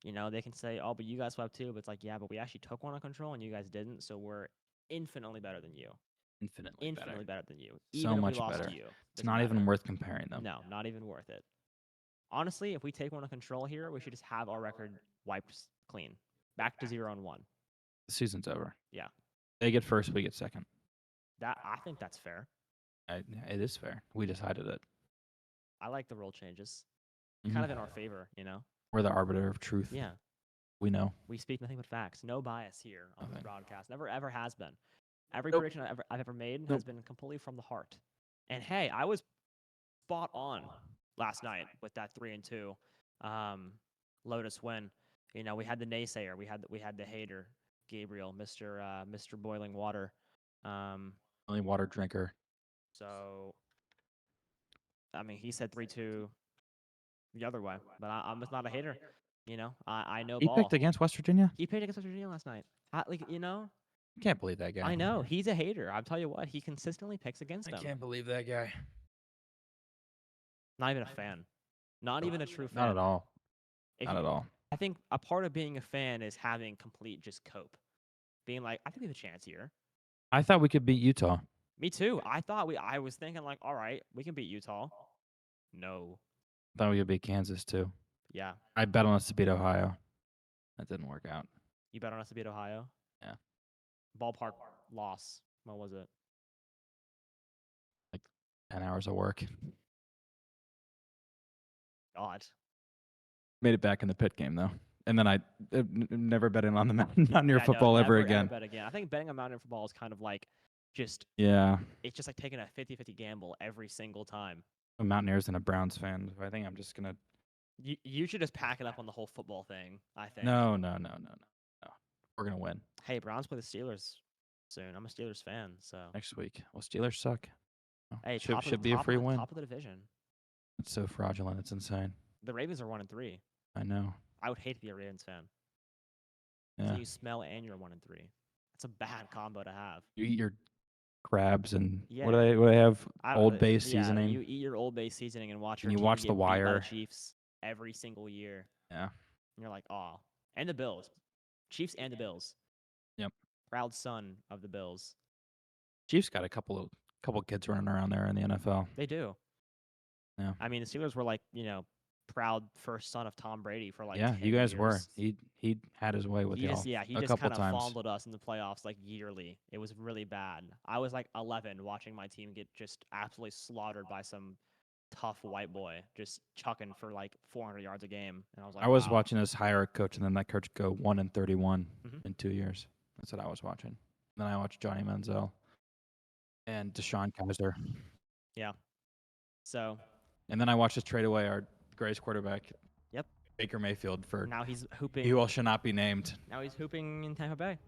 They can say, oh, but you guys swept too, but it's like, yeah, but we actually took one on Control, and you guys didn't, so we're infinitely better than you. Infinitely Better than you. So Even if much we lost better. to you. It's doesn't not even matter. worth comparing them. No, not even worth it. Honestly, if we take one on Control here, we should just have our record wiped clean. Back to 0-1. The season's over. Yeah. They get first, we get second. I think that's fair. It is fair. We decided it. I like the rule changes. Mhm. Kind of in our favor, We're the arbiter of truth. Yeah. We know. We speak nothing but facts. No bias here on the Nothing. broadcast. Never ever has been. Every Nope. prediction I've ever made Nope. has been completely from the heart. And hey, I was spot on last night with that 3-2 Lotus win. You know, we had the naysayer, we had the hater, Gabriel, Mr. Boiling Water. Only water drinker. So I mean, he said 3-2 the other way, but I'm just not a hater. You know, I know He ball. picked against West Virginia. He picked against West Virginia last night. You know, Can't believe that guy. I know he's a hater. I'll tell you what, he consistently picks against I them. can't believe that guy. Not even a fan. Not even a true fan. Not at all. If Not you- at all. I think a part of being a fan is having complete just cope. Being like, I think we have a chance here. I thought we could beat Utah. Me too. I was thinking like, all right, we can beat Utah. No. I thought we could beat Kansas too. Yeah. I bet on us to beat Ohio. That didn't work out. You bet on us to beat Ohio? Yeah. Ballpark loss. What was it? 10 hours of work. God. Made it back in the pit game though. And then I never betting on the Mountaineer Yeah, no, football ever never again. bet again. I think betting on Mountaineer football is kind of like just Yeah. it's just like taking a 50-50 gamble every single time. I'm a Mountaineers and a Browns fan. So I think I'm just gonna. You should just pack it up on the whole football thing, I think. No. We're gonna win Hey, Browns play the Steelers soon. I'm a Steelers fan, so next week. Well, Steelers suck. Oh, hey, should be a free win. Top of the division. It's so fraudulent. It's insane. The Ravens are 1-3. I know. I would hate to be a Ravens fan. Yeah. So you smell and you're 1-3. That's a bad combo to have. You eat your crabs and Yeah. what do they have? I don't Old know, Bay yeah, seasoning. You eat your Old Bay seasoning and watch your And you team watch get The beat by Wire. the Chiefs every single year. Yeah. And you're like, oh, and the Bills, Chiefs and the Bills. Yep. Proud son of the Bills. Chiefs got a couple kids running around there in the NFL. They do. Yeah. I mean, the Steelers were like, proud first son of Tom Brady for like. Yeah, 10 you guys were. years. He had his way with He y'all. just a kind couple of times. fondled us in the playoffs like yearly. It was really bad. I was like 11 watching my team get just absolutely slaughtered by some tough white boy just chucking for like 400 yards a game, and I was like, I was wow. watching us hire a coach and then that coach go 1-31 Mhm. in 2 years. That's what I was watching. Then I watched Johnny Manziel and Deshaun Kaiser. Yeah. So And then I watched us trade away our greatest quarterback. Yep. Baker Mayfield for now he's hooping. he will should not be named. Now he's hooping in Tampa Bay.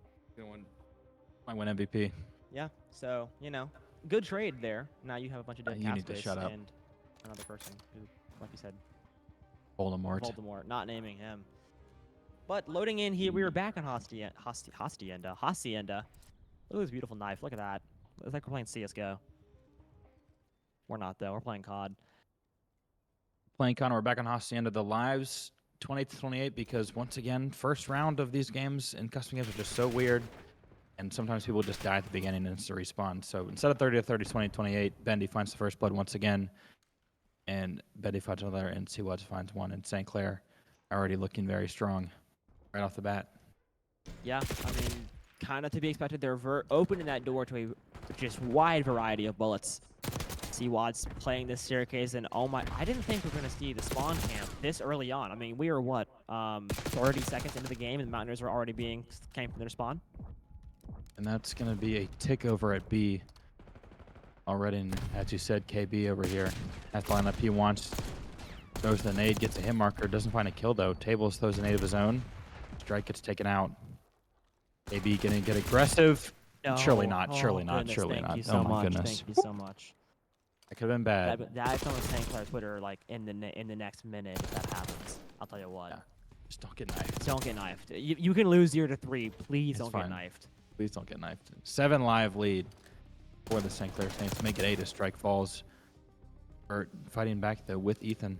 Might win MVP. Yeah. So good trade there. Now you have a bunch of dead You cap need to space shut up. and another person who, like you said, Voldemort. Not naming him. But loading in here, we were back on Hacienda. Look at this beautiful knife. Look at that. It's like we're playing CS:GO. We're not though. We're playing COD. Playing Connor, we're back on Hacienda. The lives 28-28 because once again, first round of these games in custom games are just so weird. And sometimes people just die at the beginning and it's a respawn. So instead of 30-30, 20-28, Bendy finds the first blood once again. And Bendy finds another, and Seawoods finds one. And St. Clair already looking very strong right off the bat. Yeah, I mean, kind of to be expected. They're opening that door to a just wide variety of bullets. Seawad's playing this staircase, and oh my, I didn't think we were going to see the spawn camp this early on. I mean, we were, 30 seconds into the game, and the Mountaineers were already came from their spawn. And that's going to be a tick over at B already. And as you said, KB over here has the lineup he wants. Throws the nade, gets a hit marker, doesn't find a kill though. Tables throws a nade of his own. Strike gets taken out. KB gonna get aggressive. No. Surely not, Oh, surely not, goodness, surely thank not. you so Oh my much. goodness. Thank you so much. That could have been bad. That's on the St. Clair Twitter, like in the next minute if that happens. I'll tell you what. Yeah. Just don't get knifed. Don't get knifed. You can lose 0-3. Please It's don't fine. get knifed. Please don't get knifed. 7 live lead for the St. Clair Saints. Make it 8 as strike falls. Bert fighting back though with Ethan.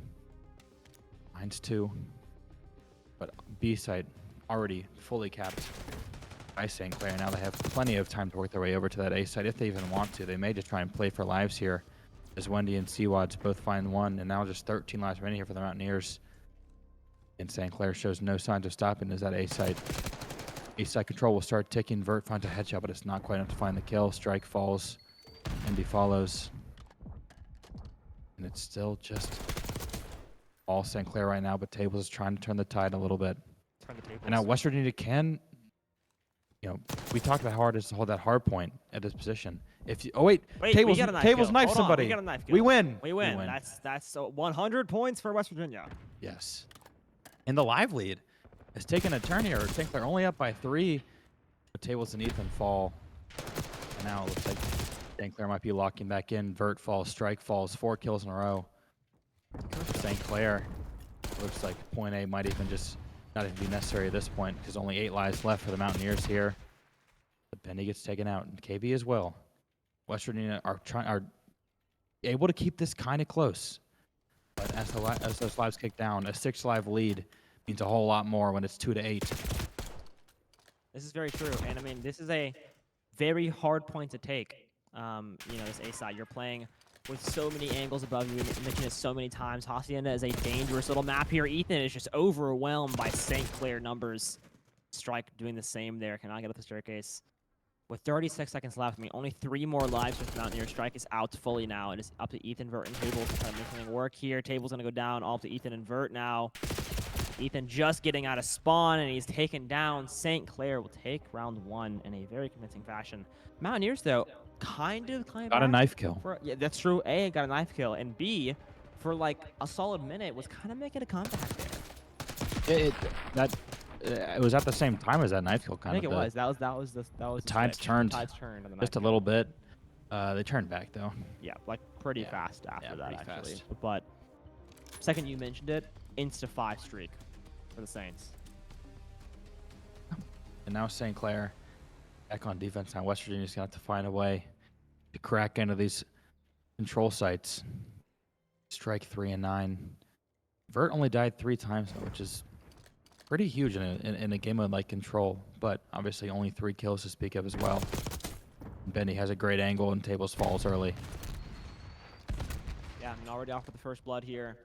Mine's 2. But B side already fully capped by St. Clair. Now they have plenty of time to work their way over to that A side if they even want to. They may just try and play for lives here as Wendy and Seawads both find one. And now just 13 lives remaining here for the Mountaineers. And St. Clair shows no signs of stopping as that A side control will start ticking. Vert finds a headshot, but it's not quite enough to find the kill. Strike falls. Wendy follows. And it's still just all St. Clair right now, but Tables is trying to turn the tide a little bit. from the tables. And now West Virginia can, we talked about how hard it is to hold that hard point at this position. If you, Wait, tables, we got a knife tables kill. knife Hold on, somebody. we got a knife kill. We win. We win. That's 100 points for West Virginia. Yes. And the live lead has taken a turn here. St. Clair only up by 3. But tables and Ethan fall. And now it looks like St. Clair might be locking back in. Vert falls, Strike falls, 4 kills in a row. St. Clair looks like point A might even just not even be necessary at this point because only 8 lives left for the Mountaineers here. But Bendy gets taken out, and KB as well. West Virginia are able to keep this kind of close. But as those lives kick down, a 6 live lead means a whole lot more when it's 2-8. This is very true, and I mean, this is a very hard point to take. This A side, you're playing with so many angles above you. You mentioned it so many times. Hacienda is a dangerous little map here. Ethan is just overwhelmed by St. Clair numbers. Strike doing the same there. Cannot get up the staircase. With 36 seconds left, I mean, only 3 more lives with Mountaineer. Strike is out fully now. It is up to Ethan, Vert, and Tables to try to make something work here. Tables going to go down, all up to Ethan and Vert now. Ethan just getting out of spawn, and he's taken down. St. Clair will take round 1 in a very convincing fashion. Mountaineers, though, kind of Got a knife kill. yeah, that's true. A, got a knife kill, and B, for like a solid minute, was kind of making a comeback there. It was at the same time as that knife kill. I think it was. That was the tides switch. turned. The tides turned on the Just a knife little bit. They turned back though. Yeah, like pretty fast after that, pretty actually. fast. But second you mentioned it, insta-5 streak for the Saints. And now St. Clair back on defense. Now West Virginia's got to find a way to crack into these control sites. Strike 3 and 9. Vert only died 3 times though, which is pretty huge in a game of like control, but obviously only 3 kills to speak of as well. Bendy has a great angle and Tables falls early. Yeah, and already off with the first blood here.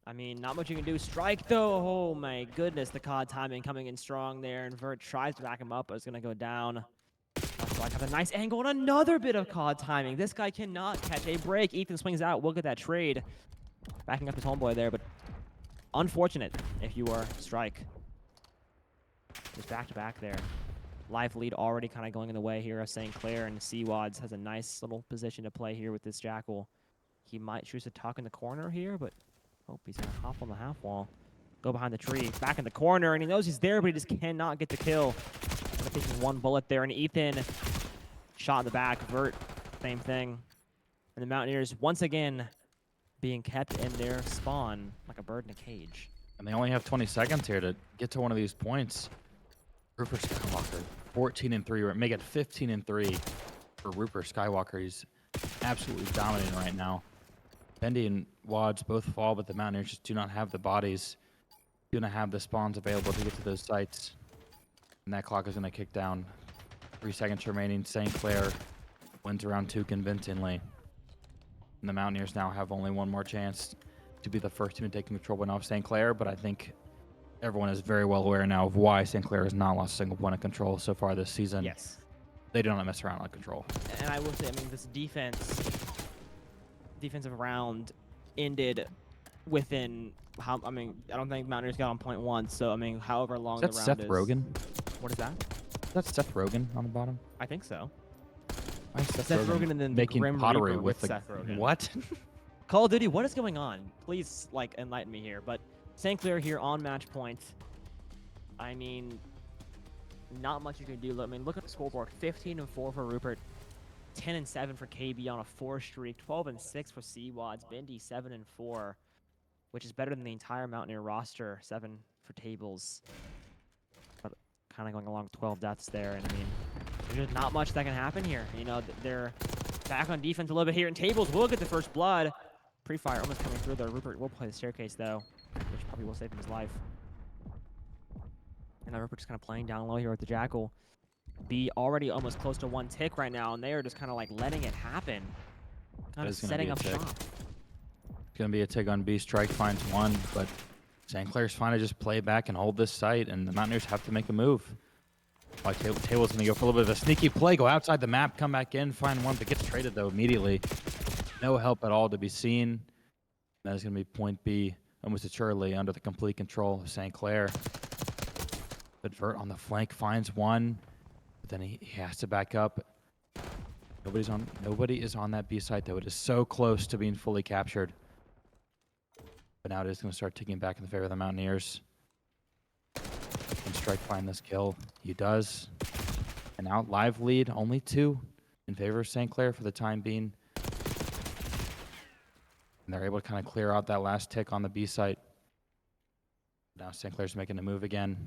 I mean, not much you can do. Strike, though. Oh, my goodness. The COD timing coming in strong there. And Vert tries to back him up, but it's going to go down. Strike has a nice angle and another bit of COD timing. This guy cannot catch a break. Ethan swings out. We'll get that trade. Backing up his homeboy there, but unfortunate if you are Strike. Just back-to-back there. Live lead already kind of going in the way here of St. Clair, and Seawads has a nice little position to play here with this Jackal. He might choose to tuck in the corner here, but he's going to hop on the half wall. Go behind the tree, back in the corner, and he knows he's there, but he just cannot get the kill. Taking 1 bullet there, and Ethan shot in the back. Vert, same thing. And the Mountaineers, once again, being kept in their spawn like a bird in a cage. And they only have 20 seconds here to get to one of these points. Rupert Skywalker, 14 and 3, or make it 15 and 3 for Rupert Skywalker. He's absolutely dominating right now. Bendy and Wads both fall, but the Mountaineers just do not have the bodies, do not have the spawns available to get to those sites. And that clock is going to kick down. 3 seconds remaining. St. Clair wins round 2 convincingly. And the Mountaineers now have only 1 more chance to be the first team to take control of St. Clair, but I think everyone is very well aware now of why St. Clair has not lost a single point of control so far this season. Yes. They do not mess around on control. And I will say, I mean, this defensive round ended within how, I mean, I don't think Mountaineers got on point 1, so I mean, however long the round is. Seth Rogen? What is that? Is that Seth Rogen on the bottom? I think so. Why is Seth Rogen and then making the Grim pottery Reaper with the Seth Rogen. What? Call of Duty, what is going on? Please, like, enlighten me here. But St. Clair here on match point. I mean, not much you can do. I mean, look at the scoreboard. 15 and 4 for Rupert. 10 and 7 for KB on a 4 streak. 12 and 6 for Seawads. Bendy 7 and 4, which is better than the entire Mountaineer roster. 7 for Tables. But kind of going along with 12 deaths there. And I mean, there's just not much that can happen here. You know, they're back on defense a little bit here. And Tables will get the first blood. Pre-fire almost coming through there. Rupert will play the staircase, though, which probably will save him his life. And now Rupert just kind of playing down low here with the Jackal. B already almost close to 1 tick right now, and they are just kind of like letting it happen. Kind of setting up shop. It's going to be a tick on B. Strike finds 1, but St. Clair's fine to just play back and hold this site, and the Mountaineers have to make a move. Like Table's going to go for a little bit of a sneaky play, go outside the map, come back in, find 1, but gets traded, though, immediately. No help at all to be seen. That is going to be point B, almost assuredly under the complete control of St. Clair. But Vert on the flank finds one, but then he has to back up. Nobody is on that B site though. It is so close to being fully captured. But now it is going to start ticking back in the favor of the Mountaineers. Can Strike find this kill? He does. And now live lead, only 2 in favor of St. Clair for the time being. And they're able to kind of clear out that last tick on the B site. Now St. Clair's making a move again.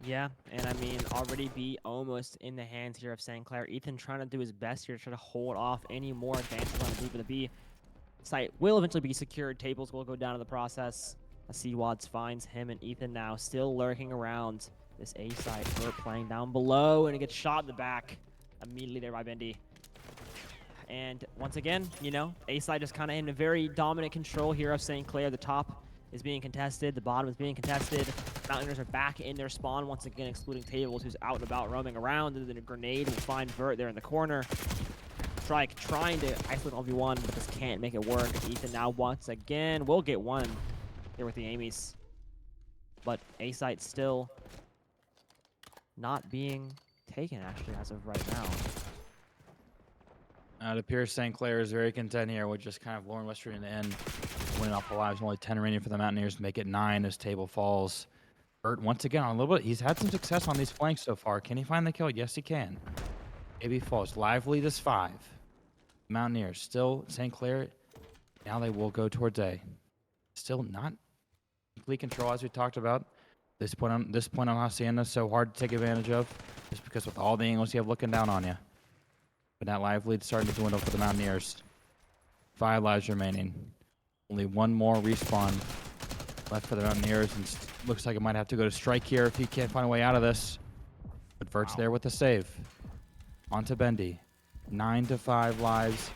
Yeah, and I mean, already be almost in the hands here of St. Clair. Ethan trying to do his best here to try to hold off any more advances on the B, but the B site will eventually be secured. Tables will go down in the process. Seawads finds him and Ethan now still lurking around this A site. Vert playing down below, and it gets shot in the back immediately there by Bendy. And once again, you know, A site is kind of in a very dominant control here of St. Clair. The top is being contested. The bottom is being contested. Mountaineers are back in their spawn once again, excluding Tables, who's out and about roaming around. And then a grenade will find Vert there in the corner. Strike trying to isolate 1v1, but just can't make it work. Ethan now once again will get one here with the Amies. But A site still not being taken, actually, as of right now. It appears St. Clair is very content here with just kind of luring West Virginia in, winning off the lives. Only 10 remaining for the Mountaineers to make it 9 as Table falls. Vert once again on a little bit. He's had some success on these flanks so far. Can he find the kill? Yes, he can. AB falls. Live lead is 5. Mountaineers still St. Clair. Now they will go towards A. Still not complete control as we talked about. This point on Hacienda is so hard to take advantage of, just because with all the angles you have looking down on you. But that live lead starting to dwindle for the Mountaineers. 5 lives remaining. Only 1 more respawn left for the Mountaineers, and looks like it might have to go to Strike here if he can't find a way out of this. But Vert's there with the save. On to Bendy. 9 to 5 lives.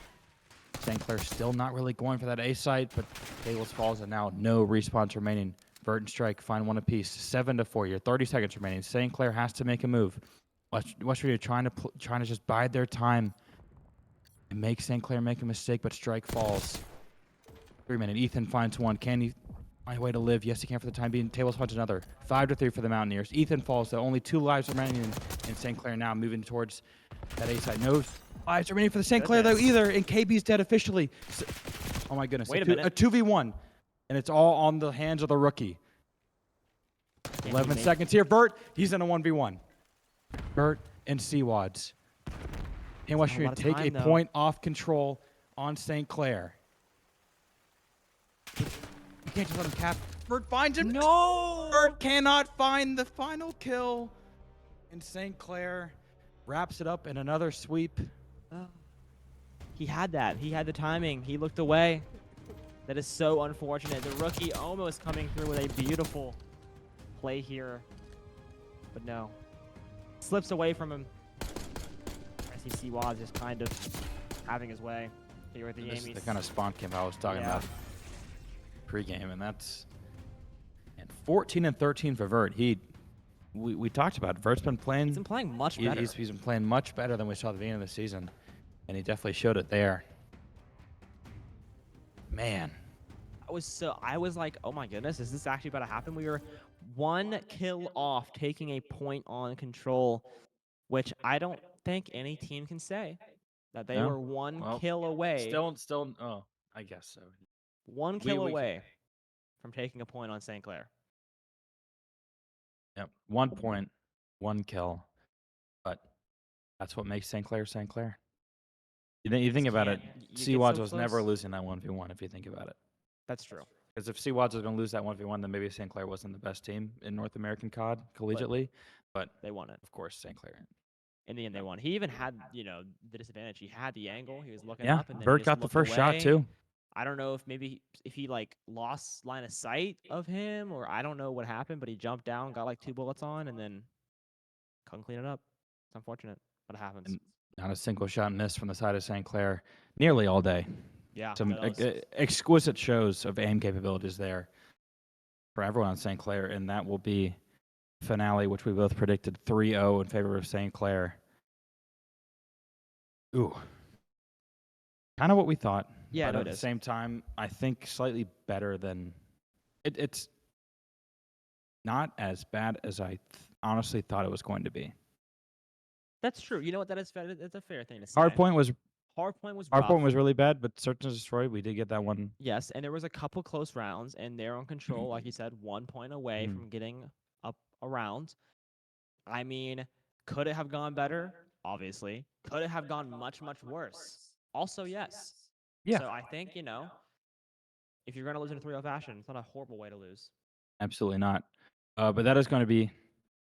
St. Clair still not really going for that A site, but Tables falls, and now no respawns remaining. Vert and Strike find one apiece. 7 to 4 here. 30 seconds remaining. St. Clair has to make a move. West Virginia trying to just bide their time and make St. Clair make a mistake, but Strike falls. 3 minutes. Ethan finds one. Can he find a way to live? Yes, he can for the time being. Tables finds another. 5 to 3 for the Mountaineers. Ethan falls, though. Only 2 lives remaining in St. Clair now, moving towards that A side. No lives remaining for the St. Clair, though, either. And KB's dead officially. Oh, my goodness. Wait a minute. A 2v1. And it's all on the hands of the rookie. 11 seconds here. Vert, he's in a 1v1. Vert and Seawads. And West Virginia take a point off control on St. Clair. You can't just let him cap. Vert finds him. No! Vert cannot find the final kill. And St. Clair wraps it up in another sweep. He had that. He had the timing. He looked away. That is so unfortunate. The rookie almost coming through with a beautiful play here. But no. Slips away from him. I see Seawads just kind of having his way here with the This is Amies. the kind of spawn camp I was talking about pre-game, and that's 14 and 13 for Vert. We talked about it. Vert's been playing. He's been playing much better. He's been playing much better than we saw at the beginning of the season, and he definitely showed it there. Man, I was like, oh my goodness, is this actually about to happen? We were 1 kill off taking a point on control, which I don't think any team can say that they were 1 kill away. Still, oh, I guess so. 1 kill away from taking a point on St. Clair. Yep, 1 point, 1 kill, but that's what makes St. Clair St. Clair. You think about it, Seawads was never losing that 1v1 if you think about it. That's true. Because if Seawads was going to lose that 1v1, then maybe St. Clair wasn't the best team in North American COD collegiately, but they won it. Of course, St. Clair. In the end, they won. He even had, the disadvantage. He had the angle. He was looking Yeah, up, and then Vert got the first shot too. I don't know if maybe if he like lost line of sight of him, or I don't know what happened, but he jumped down, got like 2 bullets on, and then couldn't clean it up. It's unfortunate, but it happens. And not a single shot missed from the side of St. Clair nearly all day. Yeah, Some exquisite shows of aim capabilities there for everyone on St. Clair, and that will be finale, which we both predicted 3-0 in favor of St. Clair. Ooh. Kind of what we thought. Yeah, but at the same time, I think slightly better than it's not as bad as I honestly thought it was going to be. That's true. You know what? That is fair. That's a fair thing to say. Hardpoint was rough. really bad, but Search and Destroy, we did get that one. Yes, and there was a couple close rounds, and they're on control, like you said, 1 point away Mhm. from getting up a round. I mean, could it have gone better? Obviously. Could it have gone much, much worse? Also, yes. Yeah. So I think, if you're going to lose in a 3-0 fashion, it's not a horrible way to lose. Absolutely not. But that is going to be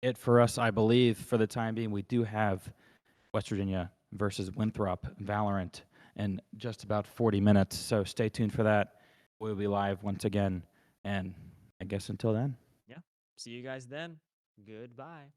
it for us, I believe, for the time being. We do have West Virginia versus Winthrop Valorant in just about 40 minutes, so stay tuned for that. We'll be live once again, and I guess until then. Yeah. See you guys then. Goodbye.